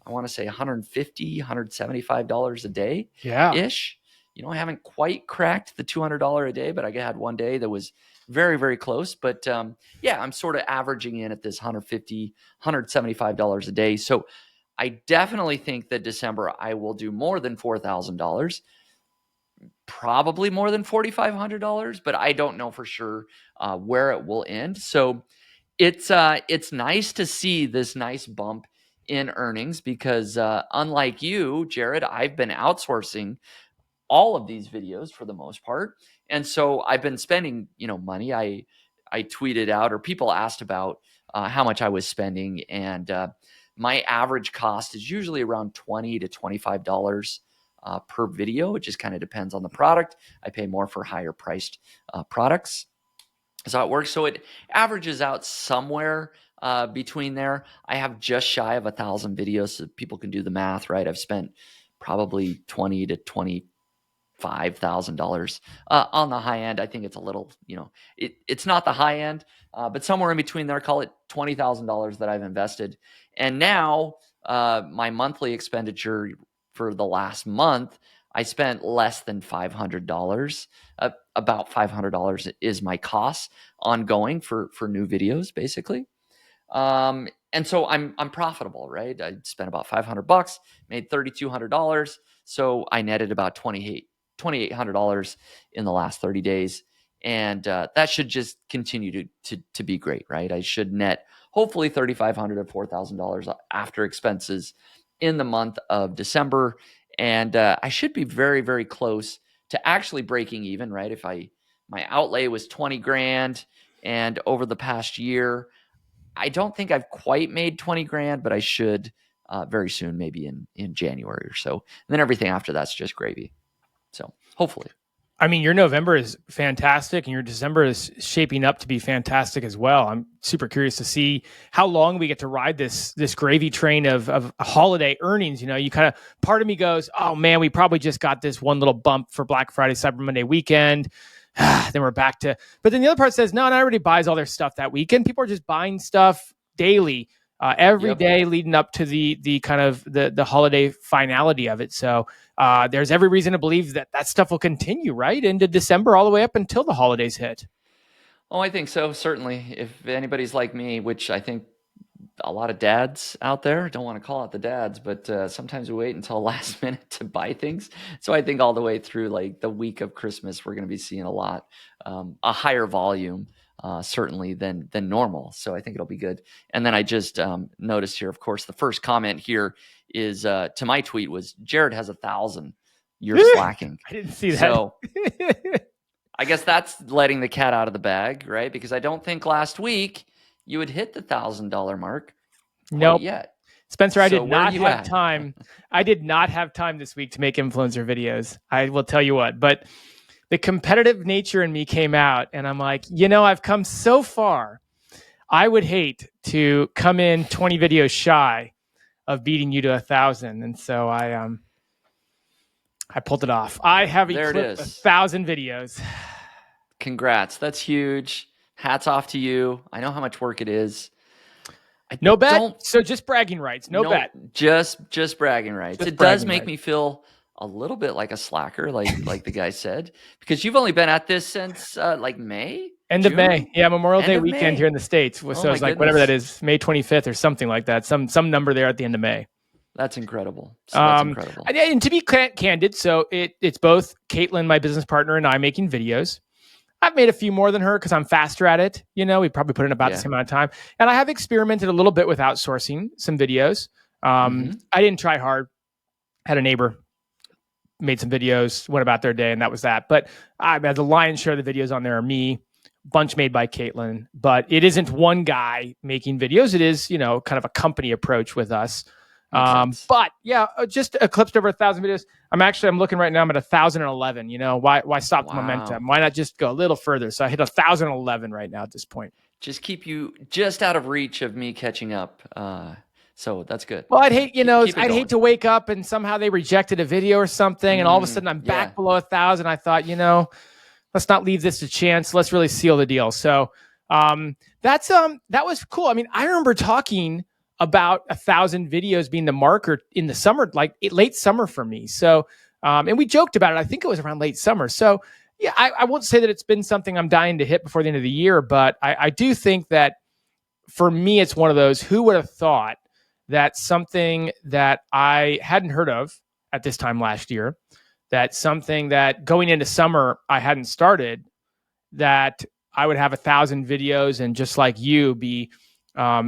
I want to say $150, $175 a day ish. I haven't quite cracked the $200 a day, but I had one day that was very, very close. But I'm sort of averaging in at this $150, $175 a day. So I definitely think that December I will do more than $4,000, probably more than $4,500, but I don't know for sure where it will end. So it's nice to see this nice bump in earnings because unlike you, Jared, I've been outsourcing all of these videos for the most part. And so I've been spending, money. I tweeted out, or people asked about how much I was spending. And my average cost is usually around $20 to $25 per video. It just kind of depends on the product. I pay more for higher priced products. So it works. So it averages out somewhere between there. I have just shy of 1,000 videos, so people can do the math, right? I've spent probably 20 to 25 $5,000 on the high end. I think it's a little, it's not the high end, but somewhere in between there, call it $20,000 that I've invested. And now my monthly expenditure for the last month, I spent less than $500. About $500 is my cost ongoing for new videos, basically. And so I'm profitable, right? I spent about $500, made $3,200. So I netted about $2,800 in the last 30 days. And that should just continue to be great, right? I should net hopefully $3,500 to $4,000 after expenses in the month of December. And I should be very, very close to actually breaking even, right? If my outlay was 20 grand, and over the past year, I don't think I've quite made 20 grand, but I should very soon, maybe in January or so. And then everything after that's just gravy. So hopefully. I mean, your November is fantastic and your December is shaping up to be fantastic as well. I'm super curious to see how long we get to ride this gravy train of holiday earnings. You kind of, part of me goes, oh man, we probably just got this one little bump for Black Friday, Cyber Monday weekend. Then we're back to, but then the other part says, no, not everybody buys all their stuff that weekend. People are just buying stuff daily, every day leading up to the kind of the holiday finality of it. So there's every reason to believe that stuff will continue right into December all the way up until the holidays hit. Oh, I think so. Certainly. If anybody's like me, which I think a lot of dads out there, don't want to call out the dads, but sometimes we wait until last minute to buy things. So I think all the way through like the week of Christmas, we're going to be seeing a higher volume, certainly than normal. So I think it'll be good. And then I just noticed here, of course, the first comment here is to my tweet was, Jared has 1,000. You're slacking. I didn't see that. So I guess that's letting the cat out of the bag, right? Because I don't think last week you would hit the $1,000 mark. Nope. Yet. Spencer, I did not have time. I did not have time this week to make influencer videos. I will tell you what, but the competitive nature in me came out and I'm like, I've come so far. I would hate to come in 20 videos shy of beating you to 1,000. And so I pulled it off. I have eclipsed 1,000 videos. Congrats. That's huge. Hats off to you. I know how much work it is. No bet. So just bragging rights. No bet. Just bragging rights. It does make me feel a little bit like a slacker, like the guy said, because you've only been at this since like May? End of May. Yeah, Memorial Day weekend here in the States. So it's like whatever that is, May 25th or something like that. Some number there at the end of May. That's incredible. That's incredible. And to be candid, so it's both Caitlin, my business partner, and I making videos. I've made a few more than her because I'm faster at it. We probably put in about the same amount of time. And I have experimented a little bit with outsourcing some videos. I didn't try hard. Had a neighbor, made some videos, went about their day, and that was that. But the lion's share of the videos on there are me, bunch made by Caitlin. But it isn't one guy making videos. It is, kind of a company approach with us. But yeah, just eclipsed over 1,000 videos. I'm looking right now. I'm at 1,011. Why stop the momentum? Why not just go a little further? So I hit 1,011 right now at this point. Just keep you just out of reach of me catching up. So that's good. Well, I'd hate, I'd hate to wake up and somehow they rejected a video or something, and all of a sudden I'm back below 1,000. I thought, let's not leave this to chance. Let's really seal the deal. So that was cool. I mean, I remember talking about 1,000 videos being the marker in the summer, like late summer for me. So, and we joked about it. I think it was around late summer. So yeah, I won't say that it's been something I'm dying to hit before the end of the year, but I do think that for me, it's one of those, who would have thought that something that I hadn't heard of at this time last year, that something that going into summer, I hadn't started, that I would have 1,000 videos and just like you be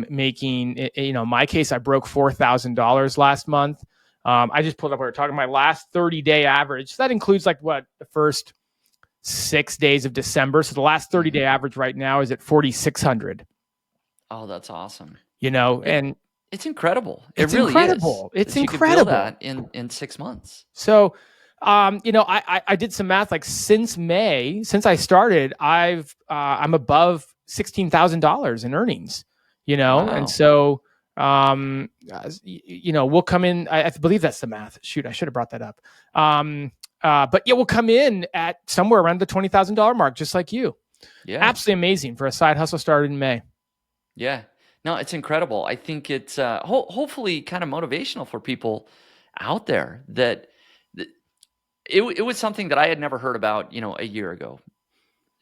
making, in my case, I broke $4,000 last month. I just pulled up, we were talking my last 30-day average. So that includes the first 6 days of December. So the last 30-day average right now is at 4,600. Oh, that's awesome. And it's incredible. It's really incredible. Is. It's you incredible. Could build that in 6 months. So, I did some math. Like since May, since I started, I'm above $16,000 in earnings. Wow. And so, we'll come in. I believe that's the math. Shoot, I should have brought that up. But it will come in at somewhere around the $20,000 mark, just like you. Yeah. Absolutely amazing for a side hustle started in May. Yeah. No, it's incredible. I think it's hopefully kind of motivational for people out there that it was something that I had never heard about, a year ago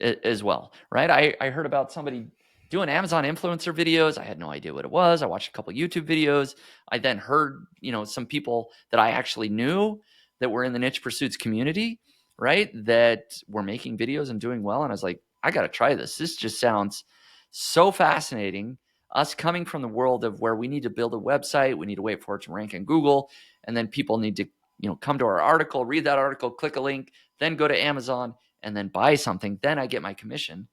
as well, right? I heard about somebody doing Amazon influencer videos. I had no idea what it was. I watched a couple YouTube videos. I then heard, some people that I actually knew that were in the Niche Pursuits community, right? That were making videos and doing well. And I was like, I got to try this. This just sounds so fascinating. Us coming from the world of where we need to build a website, we need to wait for it to rank in Google, and then people need to, come to our article, read that article, click a link, then go to Amazon and then buy something. Then I get my commission.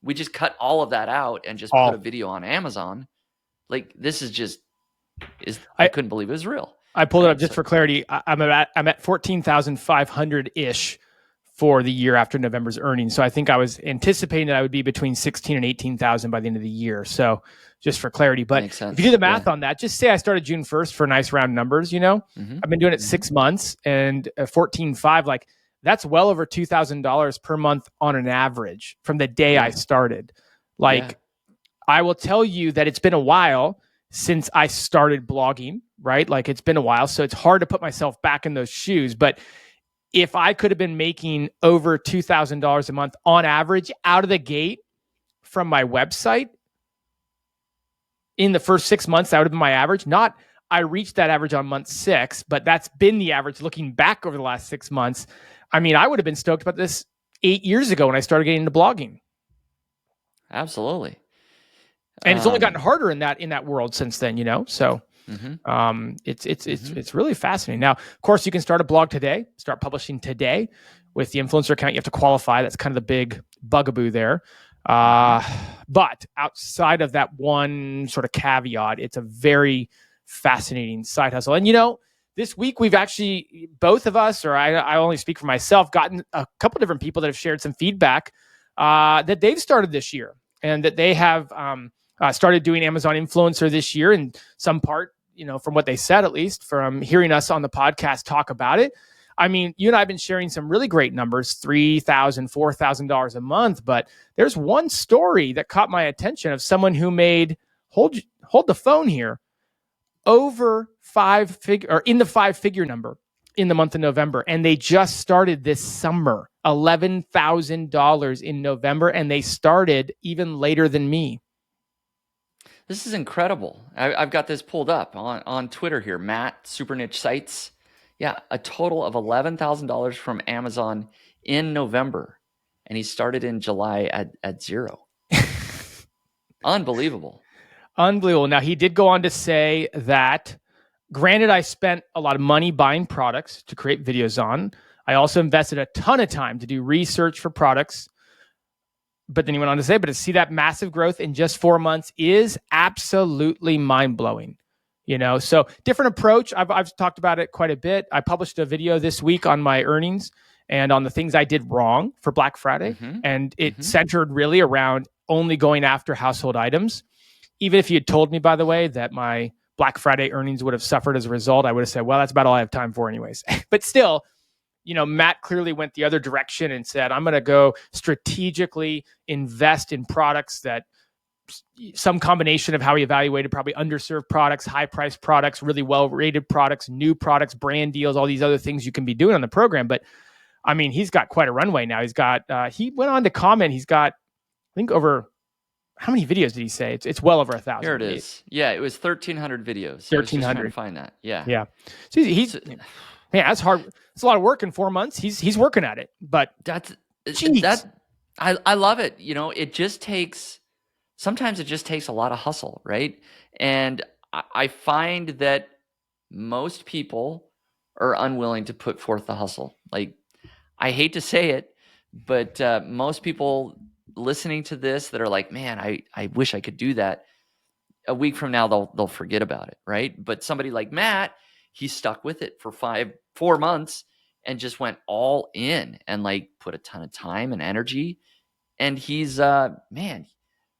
We just cut all of that out and just put a video on Amazon. Like, this is just I couldn't believe it was real. I pulled it up just for clarity. I'm at 14,500 ish for the year after November's earnings. So I think I was anticipating that I would be between 16 and 18,000 by the end of the year. So just for clarity, but if you do the math on that, just say I started June 1st for nice round numbers, I've been doing it 6 months, and 14.5, like that's well over $2,000 per month on an average from the day I started. I will tell you that it's been a while since I started blogging, right? Like, it's been a while. So it's hard to put myself back in those shoes. But if I could have been making over $2,000 a month on average out of the gate from my website in the first 6 months, that would have been my average. Not I reached that average on month 6, but that's been the average looking back over the last 6 months. I mean, I would have been stoked about this 8 years ago when I started getting into blogging. Absolutely. And it's only gotten harder in that world since then, So it's really fascinating. Now, of course, you can start a blog today, start publishing today with the influencer account. You have to qualify. That's kind of the big bugaboo there. But outside of that one sort of caveat, it's a very fascinating side hustle. And, this week we've actually, both of us, or I only speak for myself, gotten a couple different people that have shared some feedback that they've started this year, and that they have started doing Amazon influencer this year in some part, from what they said, at least from hearing us on the podcast talk about it. I mean, you and I have been sharing some really great numbers, $3,000, $4,000 a month. But there's one story that caught my attention of someone who made, hold the phone here, over in the 5-figure number in the month of November. And they just started this summer, $11,000 in November. And they started even later than me. This is incredible. I've got this pulled up on Twitter here. Matt, Super Niche Sites. Yeah, a total of $11,000 from Amazon in November. And he started in July at zero. Unbelievable. Unbelievable. Now, he did go on to say that, granted, I spent a lot of money buying products to create videos on. I also invested a ton of time to do research for products. But then he went on to say, but to see that massive growth in just 4 months is absolutely mind-blowing. So different approach. I've talked about it quite a bit. I published a video this week on my earnings and on the things I did wrong for Black Friday. And it centered really around only going after household items. Even if you had told me, by the way, that my Black Friday earnings would have suffered as a result, I would have said, well, that's about all I have time for anyways. But still, Matt clearly went the other direction and said, I'm going to go strategically invest in products that some combination of how he evaluated probably underserved products, high-priced products, really well-rated products, new products, brand deals, all these other things you can be doing on the program. But I mean, he's got quite a runway now. He's got, he went on to comment, he's got, I think over, how many videos did he say? It's well over 1,000. Here it is. Yeah, it was 1,300 videos. 1,300. To find that. Yeah. Yeah. So he's that's hard. It's a lot of work in 4 months. He's working at it, but I love it. It just takes, sometimes it just takes a lot of hustle, right? And I find that most people are unwilling to put forth the hustle. Like, I hate to say it, but most people listening to this that are like, man, I wish I could do that. A week from now, they'll forget about it, right? But somebody like Matt, he stuck with it for 4 months and just went all in and like put a ton of time and energy. And he's,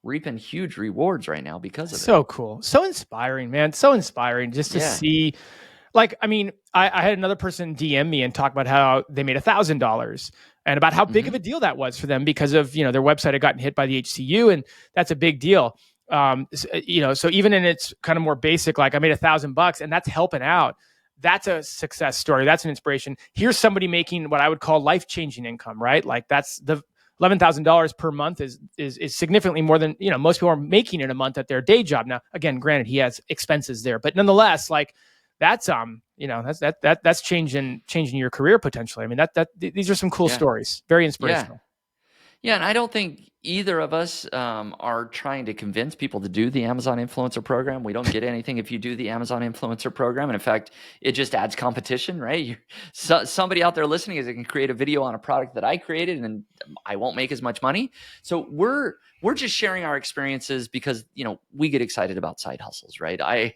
reaping huge rewards right now because of it. So cool. So inspiring, man. So inspiring just to see, like, I mean, I had another person DM me and talk about how they made $1,000 and about how big of a deal that was for them because of, their website had gotten hit by the HCU, and that's a big deal. So even in its kind of more basic, like I made $1,000 and that's helping out. That's a success story. That's an inspiration. Here's somebody making what I would call life-changing income, right? Like that's the $11,000 per month is significantly more than, most people are making in a month at their day job. Now, again, granted, he has expenses there, but nonetheless, like that's that's changing your career potentially. I mean, these are some cool stories, very inspirational. Yeah, and I don't think either of us are trying to convince people to do the Amazon Influencer Program. We don't get anything if you do the Amazon Influencer Program. And in fact, it just adds competition, right? Somebody out there listening is can create a video on a product that I created and I won't make as much money. So we're just sharing our experiences because, we get excited about side hustles, right? I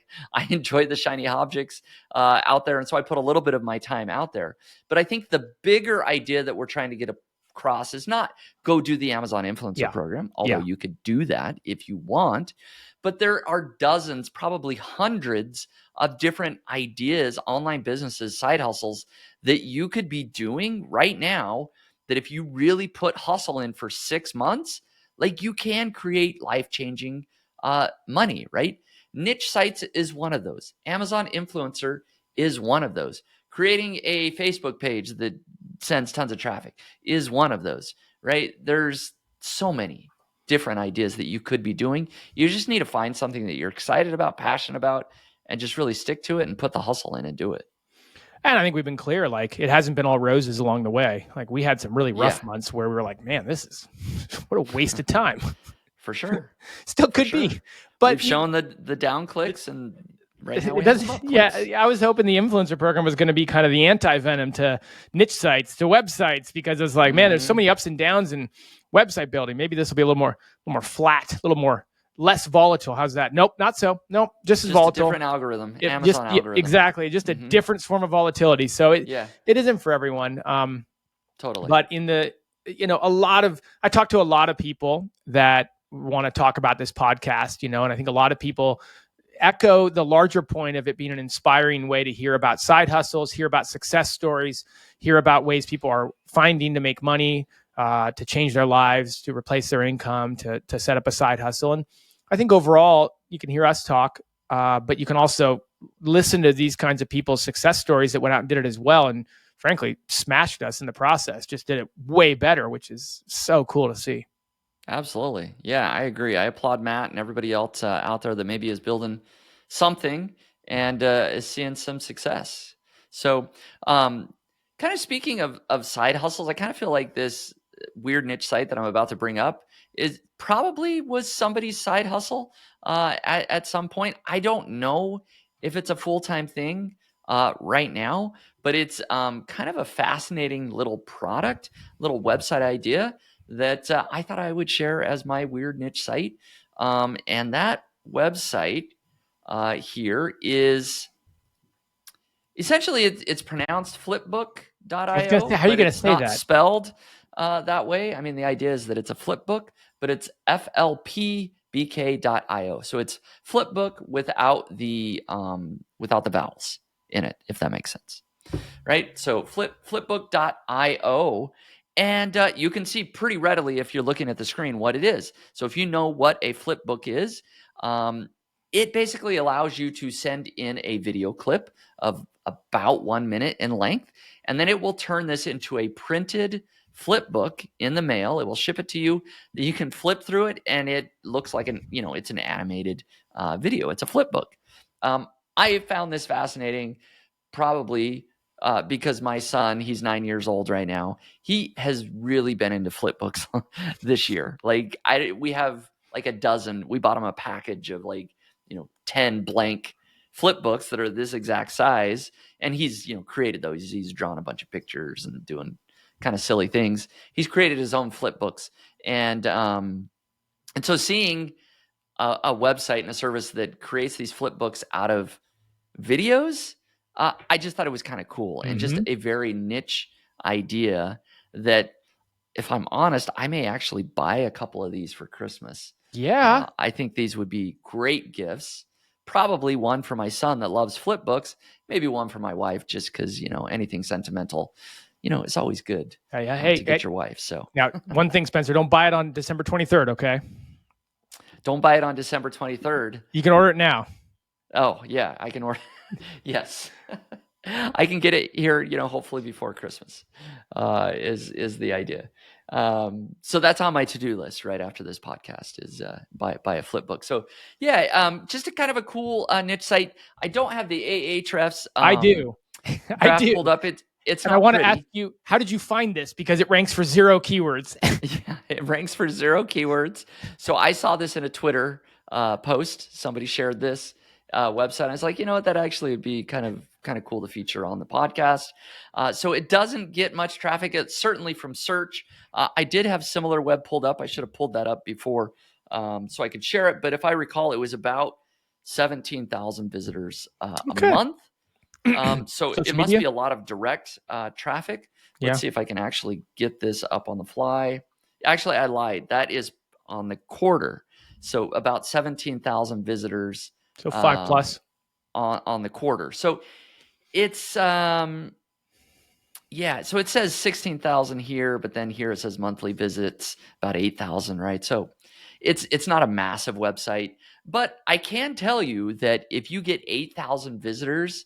enjoy the shiny objects out there. And so I put a little bit of my time out there. But I think the bigger idea that we're trying to get across is not go do the Amazon Influencer Program, although you could do that if you want. But there are dozens, probably hundreds of different ideas, online businesses, side hustles that you could be doing right now that if you really put hustle in for 6 months, like you can create life-changing money, right? Niche sites is one of those. Amazon Influencer is one of those. Creating a Facebook page that sends tons of traffic is one of those, right? There's so many different ideas that you could be doing. You just need to find something that you're excited about, passionate about, and just really stick to it and put the hustle in and do it. And I think we've been clear, like it hasn't been all roses along the way. Like we had some really rough months where we were like, man, this is what a waste of time. For sure. Still could be. But we've shown the down clicks and right now it does. Yeah, I was hoping the influencer program was going to be kind of the anti-venom to niche sites, to websites, because it's like, man, there's so many ups and downs in website building. Maybe this will be a little more flat, a little more less volatile. How's that? Nope, not so. Nope, just as volatile. A different algorithm. Amazon algorithm. Exactly, just a different form of volatility. So it isn't for everyone. Totally. But in the I talk to a lot of people that want to talk about this podcast, and I think a lot of people echo the larger point of it being an inspiring way to hear about side hustles, hear about success stories, hear about ways people are finding to make money, to change their lives, to replace their income, to set up a side hustle. And I think overall, you can hear us talk, but you can also listen to these kinds of people's success stories that went out and did it as well. And frankly, smashed us in the process, just did it way better, which is so cool to see. Absolutely. Yeah, I agree. I applaud Matt and everybody else out there that maybe is building something and is seeing some success. So kind of speaking of side hustles, I kind of feel like this weird niche site that I'm about to bring up was somebody's side hustle at some point. I don't know if it's a full-time thing right now, but it's kind of a fascinating little product, little website idea that I thought I would share as my weird niche site. And that website here is essentially it's pronounced flipbook.io. How are you going to say that? Spelled that way. I mean, the idea is that it's a flipbook, but it's flpbk.io. So it's flipbook without the vowels in it, if that makes sense. Right? So flipbook.io. And you can see pretty readily if you're looking at the screen what it is. So if you know what a flipbook is, it basically allows you to send in a video clip of about 1 minute in length, and then it will turn this into a printed flipbook in the mail. It will ship it to you. You can flip through it, and it looks like it's an animated video. It's a flipbook. I found this fascinating, probably because my son, he's 9 years old right now. He has really been into flipbooks this year. Like we have like a dozen. We bought him a package of 10 blank flipbooks that are this exact size. And he's, created those. He's drawn a bunch of pictures and doing kind of silly things. He's created his own flipbooks. And so seeing a website and a service that creates these flipbooks out of videos, I just thought it was kind of cool and just a very niche idea that, if I'm honest, I may actually buy a couple of these for Christmas. Yeah. I think these would be great gifts, probably one for my son that loves flip books, maybe one for my wife, just because, anything sentimental, it's always good to get your wife. So now, one thing, Spencer, don't buy it on December 23rd, okay? Don't buy it on December 23rd. You can order it now. Oh, yeah, I can order. Yes. I can get it here, hopefully before Christmas, is the idea. So that's on my to-do list right after this podcast is buy a flip book. So yeah, just a kind of a cool niche site. I don't have the Ahrefs. I do. I do. Pulled up. It's and not I want pretty. to ask you, how did you find this? Because it ranks for 0 keywords. Yeah, it ranks for 0 keywords. So I saw this in a Twitter post. Somebody shared this website. I was like, you know what? That actually would be kind of cool to feature on the podcast. So it doesn't get much traffic. It's certainly from search. I did have SimilarWeb web pulled up. I should have pulled that up before so I could share it. But if I recall, it was about 17,000 visitors a month. So it must be a lot of direct traffic. Let's see if I can actually get this up on the fly. Actually, I lied. That is on the quarter. So about 17,000 visitors. So 5 plus on the quarter. So it's so it says 16,000 here, but then here it says monthly visits about 8,000, right? So it's not a massive website, but I can tell you that if you get 8,000 visitors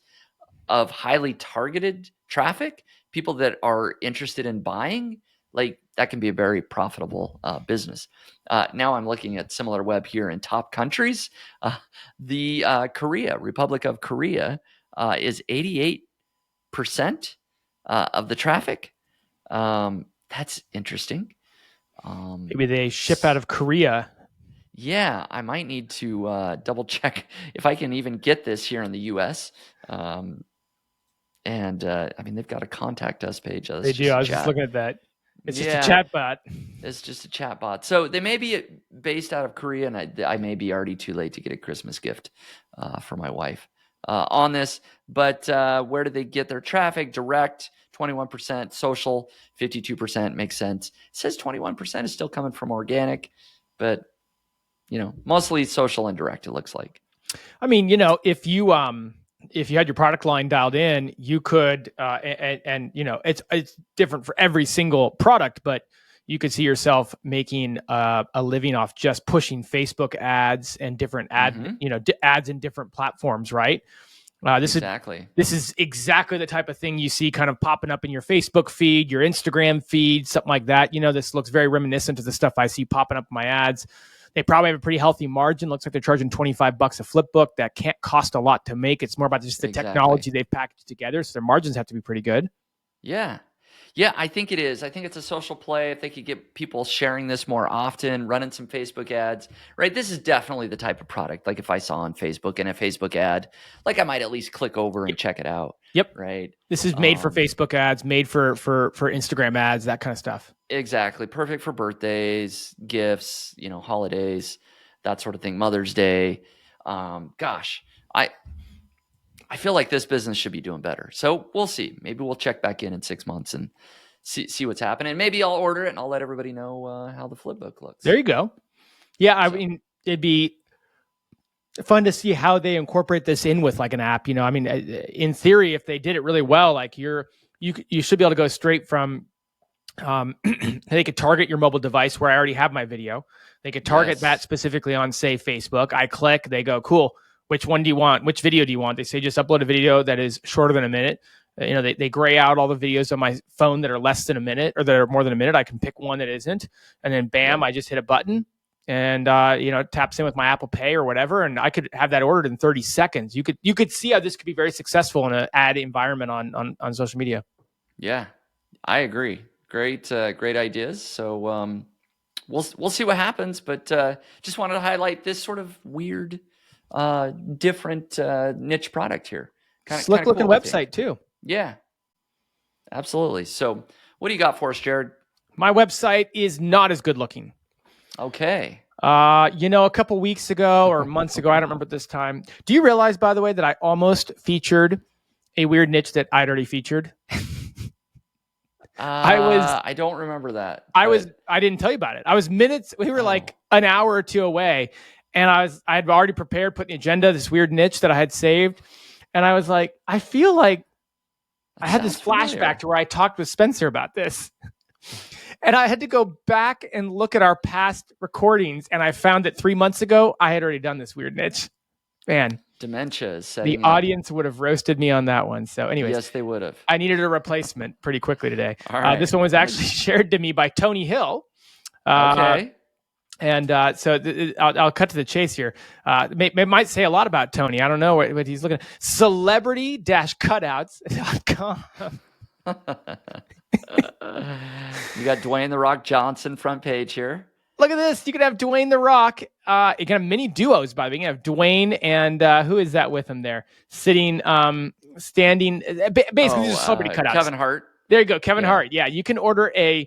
of highly targeted traffic, people that are interested in buying, like that can be a very profitable business. Now I'm looking at SimilarWeb here in top countries. The Republic of Korea is 88% of the traffic. That's interesting. Maybe they ship out of Korea. Yeah, I might need to double check if I can even get this here in the U.S. And I mean, they've got a contact us page. They do. I was just looking at that. It's just a chat bot. It's just a chat bot. So they may be based out of Korea, and I may be already too late to get a Christmas gift for my wife on this. But where do they get their traffic? Direct, 21%. Social, 52%. Makes sense. It says 21% is still coming from organic, but mostly social and direct, it looks like. I mean, if you had your product line dialed in, you could, and it's different for every single product, but you could see yourself making a living off just pushing Facebook ads and different ads in different platforms, right? This is exactly the type of thing you see kind of popping up in your Facebook feed, your Instagram feed, something like that. This looks very reminiscent of the stuff I see popping up in my ads. They probably have a pretty healthy margin. Looks like they're charging $25 a flip book. That can't cost a lot to make. It's more about just the technology they've packaged together. So their margins have to be pretty good. Yeah. Yeah, I think it is. I think it's a social play. If they could get people sharing this more often, running some Facebook ads, right? This is definitely the type of product. Like if I saw on Facebook and a Facebook ad, like I might at least click over and check it out. Yep. Right. This is made for Facebook ads, made for Instagram ads, that kind of stuff. Exactly. Perfect for birthdays, gifts, holidays, that sort of thing. Mother's Day. Gosh, I feel like this business should be doing better. So we'll see. Maybe we'll check back in 6 months and see what's happening. Maybe I'll order it and I'll let everybody know how the flip book looks. There you go. Yeah, I mean, it'd be fun to see how they incorporate this in with like an app. I mean, in theory, if they did it really well, like you should be able to go straight from. They could target your mobile device where I already have my video. They could target that specifically on, say, Facebook. I click. They go, cool. Which one do you want? Which video do you want? They say just upload a video that is shorter than a minute. They gray out all the videos on my phone that are less than a minute or that are more than a minute. I can pick one that isn't, and then bam, I just hit a button, and it taps in with my Apple Pay or whatever, and I could have that ordered in 30 seconds. You could see how this could be very successful in an ad environment on social media. Yeah, I agree. Great ideas. So we'll see what happens, but just wanted to highlight this sort of weird. Different niche product here. Slick looking cool website too. Yeah, absolutely. So what do you got for us, Jared? My website is not as good looking. Okay. A couple weeks ago or months ago, I don't remember this time. Do you realize, by the way, that I almost featured a weird niche that I'd already featured? I don't remember that. I didn't tell you about it. We were like an hour or two away. And I had already prepared, put in the agenda, this weird niche that I had saved. And I was like, I feel like I had this flashback to where I talked with Spencer about this. And I had to go back and look at our past recordings. And I found that 3 months ago, I had already done this weird niche. Man. Dementia is setting the audience would have roasted me on that one. So anyways. Yes, they would have. I needed a replacement pretty quickly today. All right. This one was actually shared to me by Tony Hill. Okay. And so I'll cut to the chase here. It might say a lot about Tony. I don't know what he's looking at. Celebrity-cutouts.com. You got Dwayne The Rock Johnson front page here. Look at this. You can have Dwayne The Rock. You can have mini duos, by the way. You can have Dwayne and who is that with him there? Sitting, standing. Basically, these are celebrity cutouts. Kevin Hart. There you go. Kevin Hart. Yeah, you can order a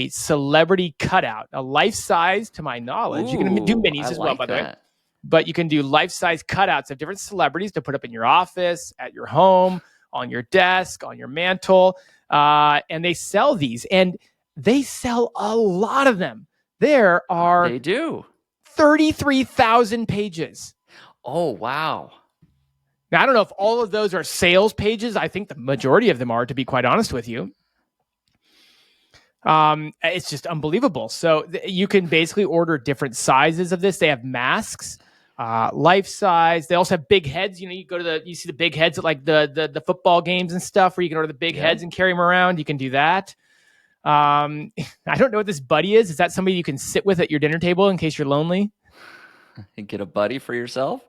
celebrity cutout, a life size, to my knowledge. You can do minis as well, by the way. But you can do life size cutouts of different celebrities to put up in your office, at your home, on your desk, on your mantle. And they sell these, and they sell a lot of them. There are 33,000 pages. Oh, wow. Now, I don't know if all of those are sales pages. I think the majority of them are, to be quite honest with you. It's just unbelievable. So you can basically order different sizes of this. They have masks, life size. They also have big heads. You know, you see the big heads at like the football games and stuff, where you can order the big heads and carry them around. You can do that. I don't know what this buddy is. Is that somebody you can sit with at your dinner table in case you're lonely? Get a buddy for yourself.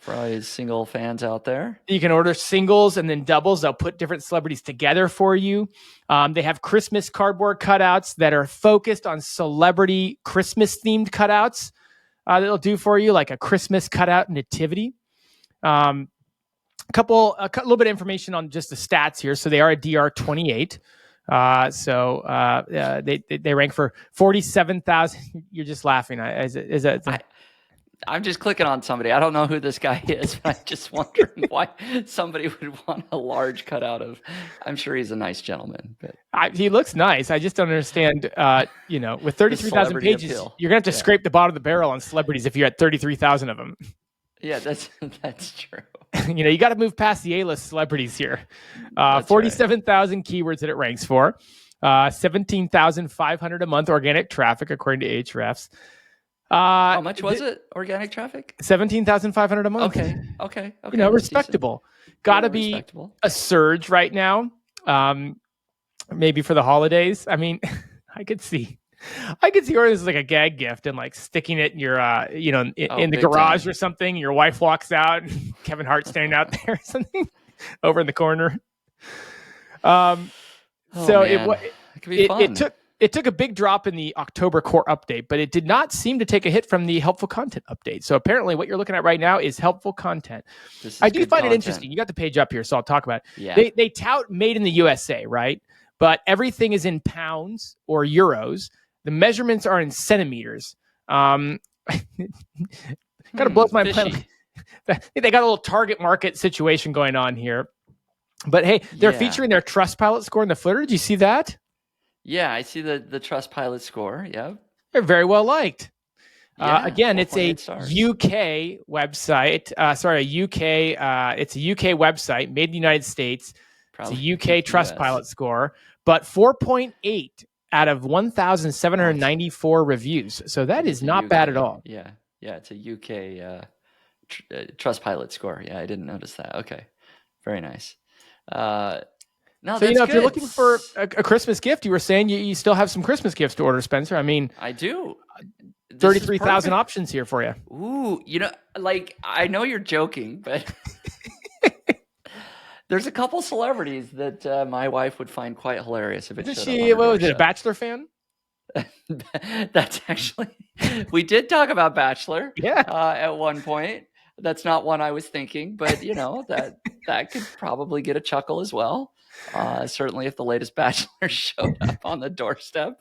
Probably single fans out there. You can order singles and then doubles. They'll put different celebrities together for you. They have Christmas cardboard cutouts that are focused on celebrity Christmas themed cutouts that they'll do for you, like a Christmas cutout nativity. A little bit of information on just the stats here. So they are a DR28. They rank for 47,000. You're just laughing. I'm just clicking on somebody. I don't know who this guy is, but I'm just wondering why somebody would want a large cutout of. I'm sure he's a nice gentleman, but he looks nice. I just don't understand. With 33,000 pages, appeal. You're gonna have to scrape the bottom of the barrel on celebrities if you're at 33,000 of them. Yeah, that's true. You got to move past the A-list celebrities here. 47,000 keywords that it ranks for. 17,500 a month organic traffic, according to Ahrefs. How much was it? Organic traffic? 17,500 a month. Okay. Respectable. Got to be a surge right now. Maybe for the holidays. I mean, I could see ordering this as like a gag gift and like sticking it in your, in the garage or something. Your wife walks out and Kevin Hart standing out there or something over in the corner. It could be fun. It took a big drop in the October core update, but it did not seem to take a hit from the helpful content update. So apparently what you're looking at right now is helpful content. I do find it interesting. You got the page up here, so I'll talk about it. Yeah. They tout made in the USA, right? But everything is in pounds or euros. The measurements are in centimeters. Kind of blows my mind. They got a little target market situation going on here. But hey, they're featuring their Trustpilot score in the footer. Did you see that? Yeah, I see the Trustpilot score. Yeah. They're very well liked. Again, it's a UK website. It's a UK website made in the United States. Probably it's a UK Trustpilot score, but 4.8 out of 1,794 reviews. So that is not bad at all. Yeah, it's a UK Trustpilot score. Yeah, I didn't notice that. Okay, very nice. No, so, if you're looking for a Christmas gift, you were saying you still have some Christmas gifts to order, Spencer. I mean, I do. 33,000 options here for you. Ooh, I know you're joking, but there's a couple celebrities that my wife would find quite hilarious if it showed up on her was it, a Bachelor fan? That's actually, we did talk about Bachelor at one point. That's not one I was thinking, but that could probably get a chuckle as well. Certainly if the latest Bachelor showed up on the doorstep.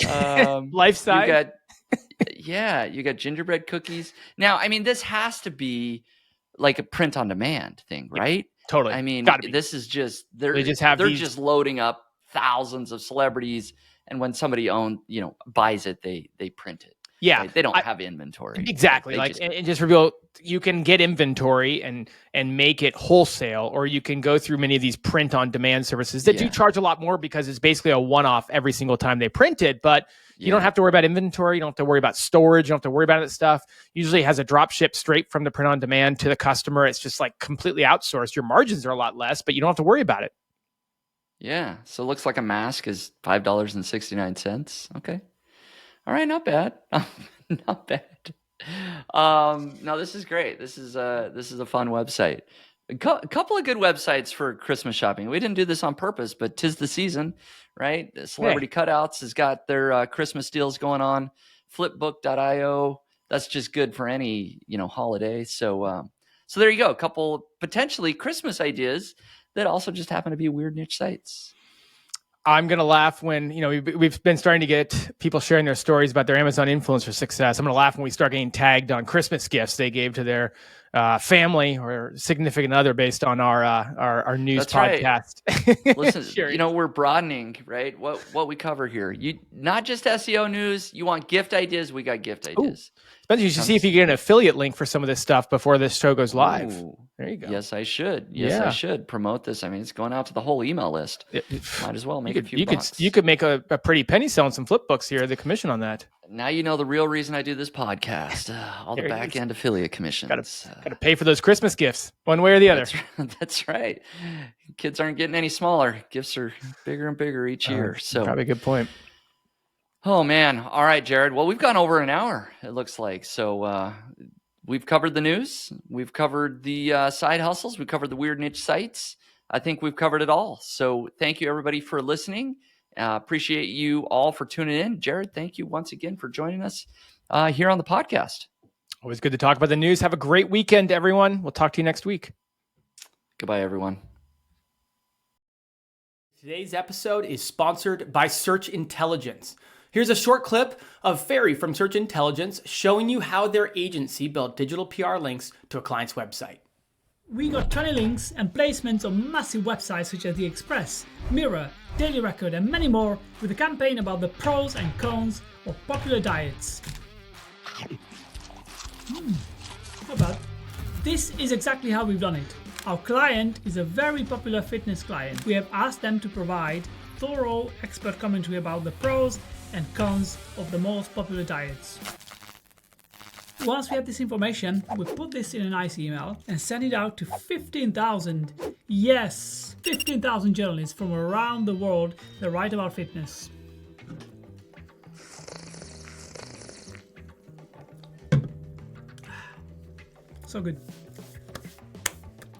Life size. You got gingerbread cookies. Now, I mean, this has to be like a print on demand thing, right? Totally. I mean, this is just, they're just loading up thousands of celebrities. And when somebody buys it, they print it. Yeah. Right? They don't have inventory. Exactly. They Like, just- and just reveal, you can get inventory and make it wholesale, or you can go through many of these print on demand services that do Yeah. charge a lot more because it's basically a one-off every single time they print it. But you don't have to worry about inventory. You don't have to worry about storage. You don't have to worry about that stuff. Usually it has a drop ship straight from the print on demand to the customer. It's just like completely outsourced. Your margins are a lot less, but you don't have to worry about it. Yeah. So it looks like a mask is $5.69. Okay. All right, not bad. Not bad. No, this is great. This is a fun website. A couple of good websites for Christmas shopping. We didn't do this on purpose, but 'tis the season, right? Celebrity Cutouts has got their Christmas deals going on. Flipbook.io. That's just good for any holiday. So there you go. A couple potentially Christmas ideas that also just happen to be weird niche sites. I'm going to laugh when, we've been starting to get people sharing their stories about their Amazon influencer success. I'm going to laugh when we start getting tagged on Christmas gifts they gave to their family or significant other based on our news That's podcast. Right. Listen, Sure. We're broadening, right? What we cover here. You not just SEO news. You want gift ideas? We got gift ideas. Spencer, you should see if you get an affiliate link for some of this stuff before this show goes live. Ooh. There you go. Yes, I should. Yes, I should promote this. I mean, it's going out to the whole email list. Might as well make a few bucks. You could make a pretty penny selling some flip books here. The commission on that. Now you know the real reason I do this podcast. All the back end affiliate commissions. Got to pay for those Christmas gifts, one way or the other. That's right. Kids aren't getting any smaller. Gifts are bigger and bigger each year. So probably a good point. Oh man. All right, Jared. Well, we've gone over an hour, it looks like. So we've covered the news. We've covered the side hustles. We've covered the weird niche sites. I think we've covered it all. So thank you everybody for listening. Appreciate you all for tuning in. Jared, thank you once again for joining us here on the podcast. Always good to talk about the news. Have a great weekend, everyone. We'll talk to you next week. Goodbye, everyone. Today's episode is sponsored by Search Intelligence. Here's a short clip of Ferry from Search Intelligence showing you how their agency built digital PR links to a client's website. We got 20 links and placements on massive websites such as The Express, Mirror, Daily Record, and many more with a campaign about the pros and cons of popular diets. How about? This is exactly how we've done it. Our client is a very popular fitness client. We have asked them to provide thorough expert commentary about the pros and cons of the most popular diets. Once we have this information, we put this in a nice email and send it out to 15,000, yes, 15,000 journalists from around the world that write about fitness. So good.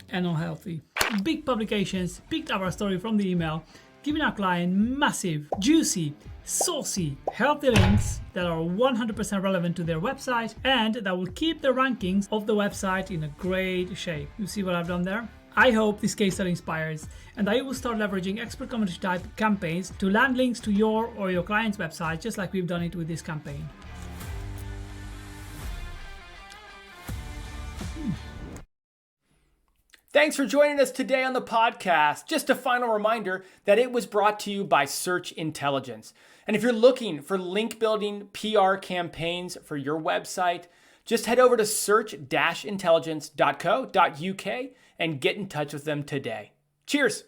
And unhealthy. Big publications picked up our story from the email, giving our client massive, juicy, saucy, healthy links that are 100% relevant to their website and that will keep the rankings of the website in a great shape. You see what I've done there? I hope this case study inspires and that you will start leveraging expert commentary type campaigns to land links to your or your client's website, just like we've done it with this campaign. Thanks for joining us today on the podcast. Just a final reminder that it was brought to you by Search Intelligence. And if you're looking for link building PR campaigns for your website, just head over to search-intelligence.co.uk and get in touch with them today. Cheers.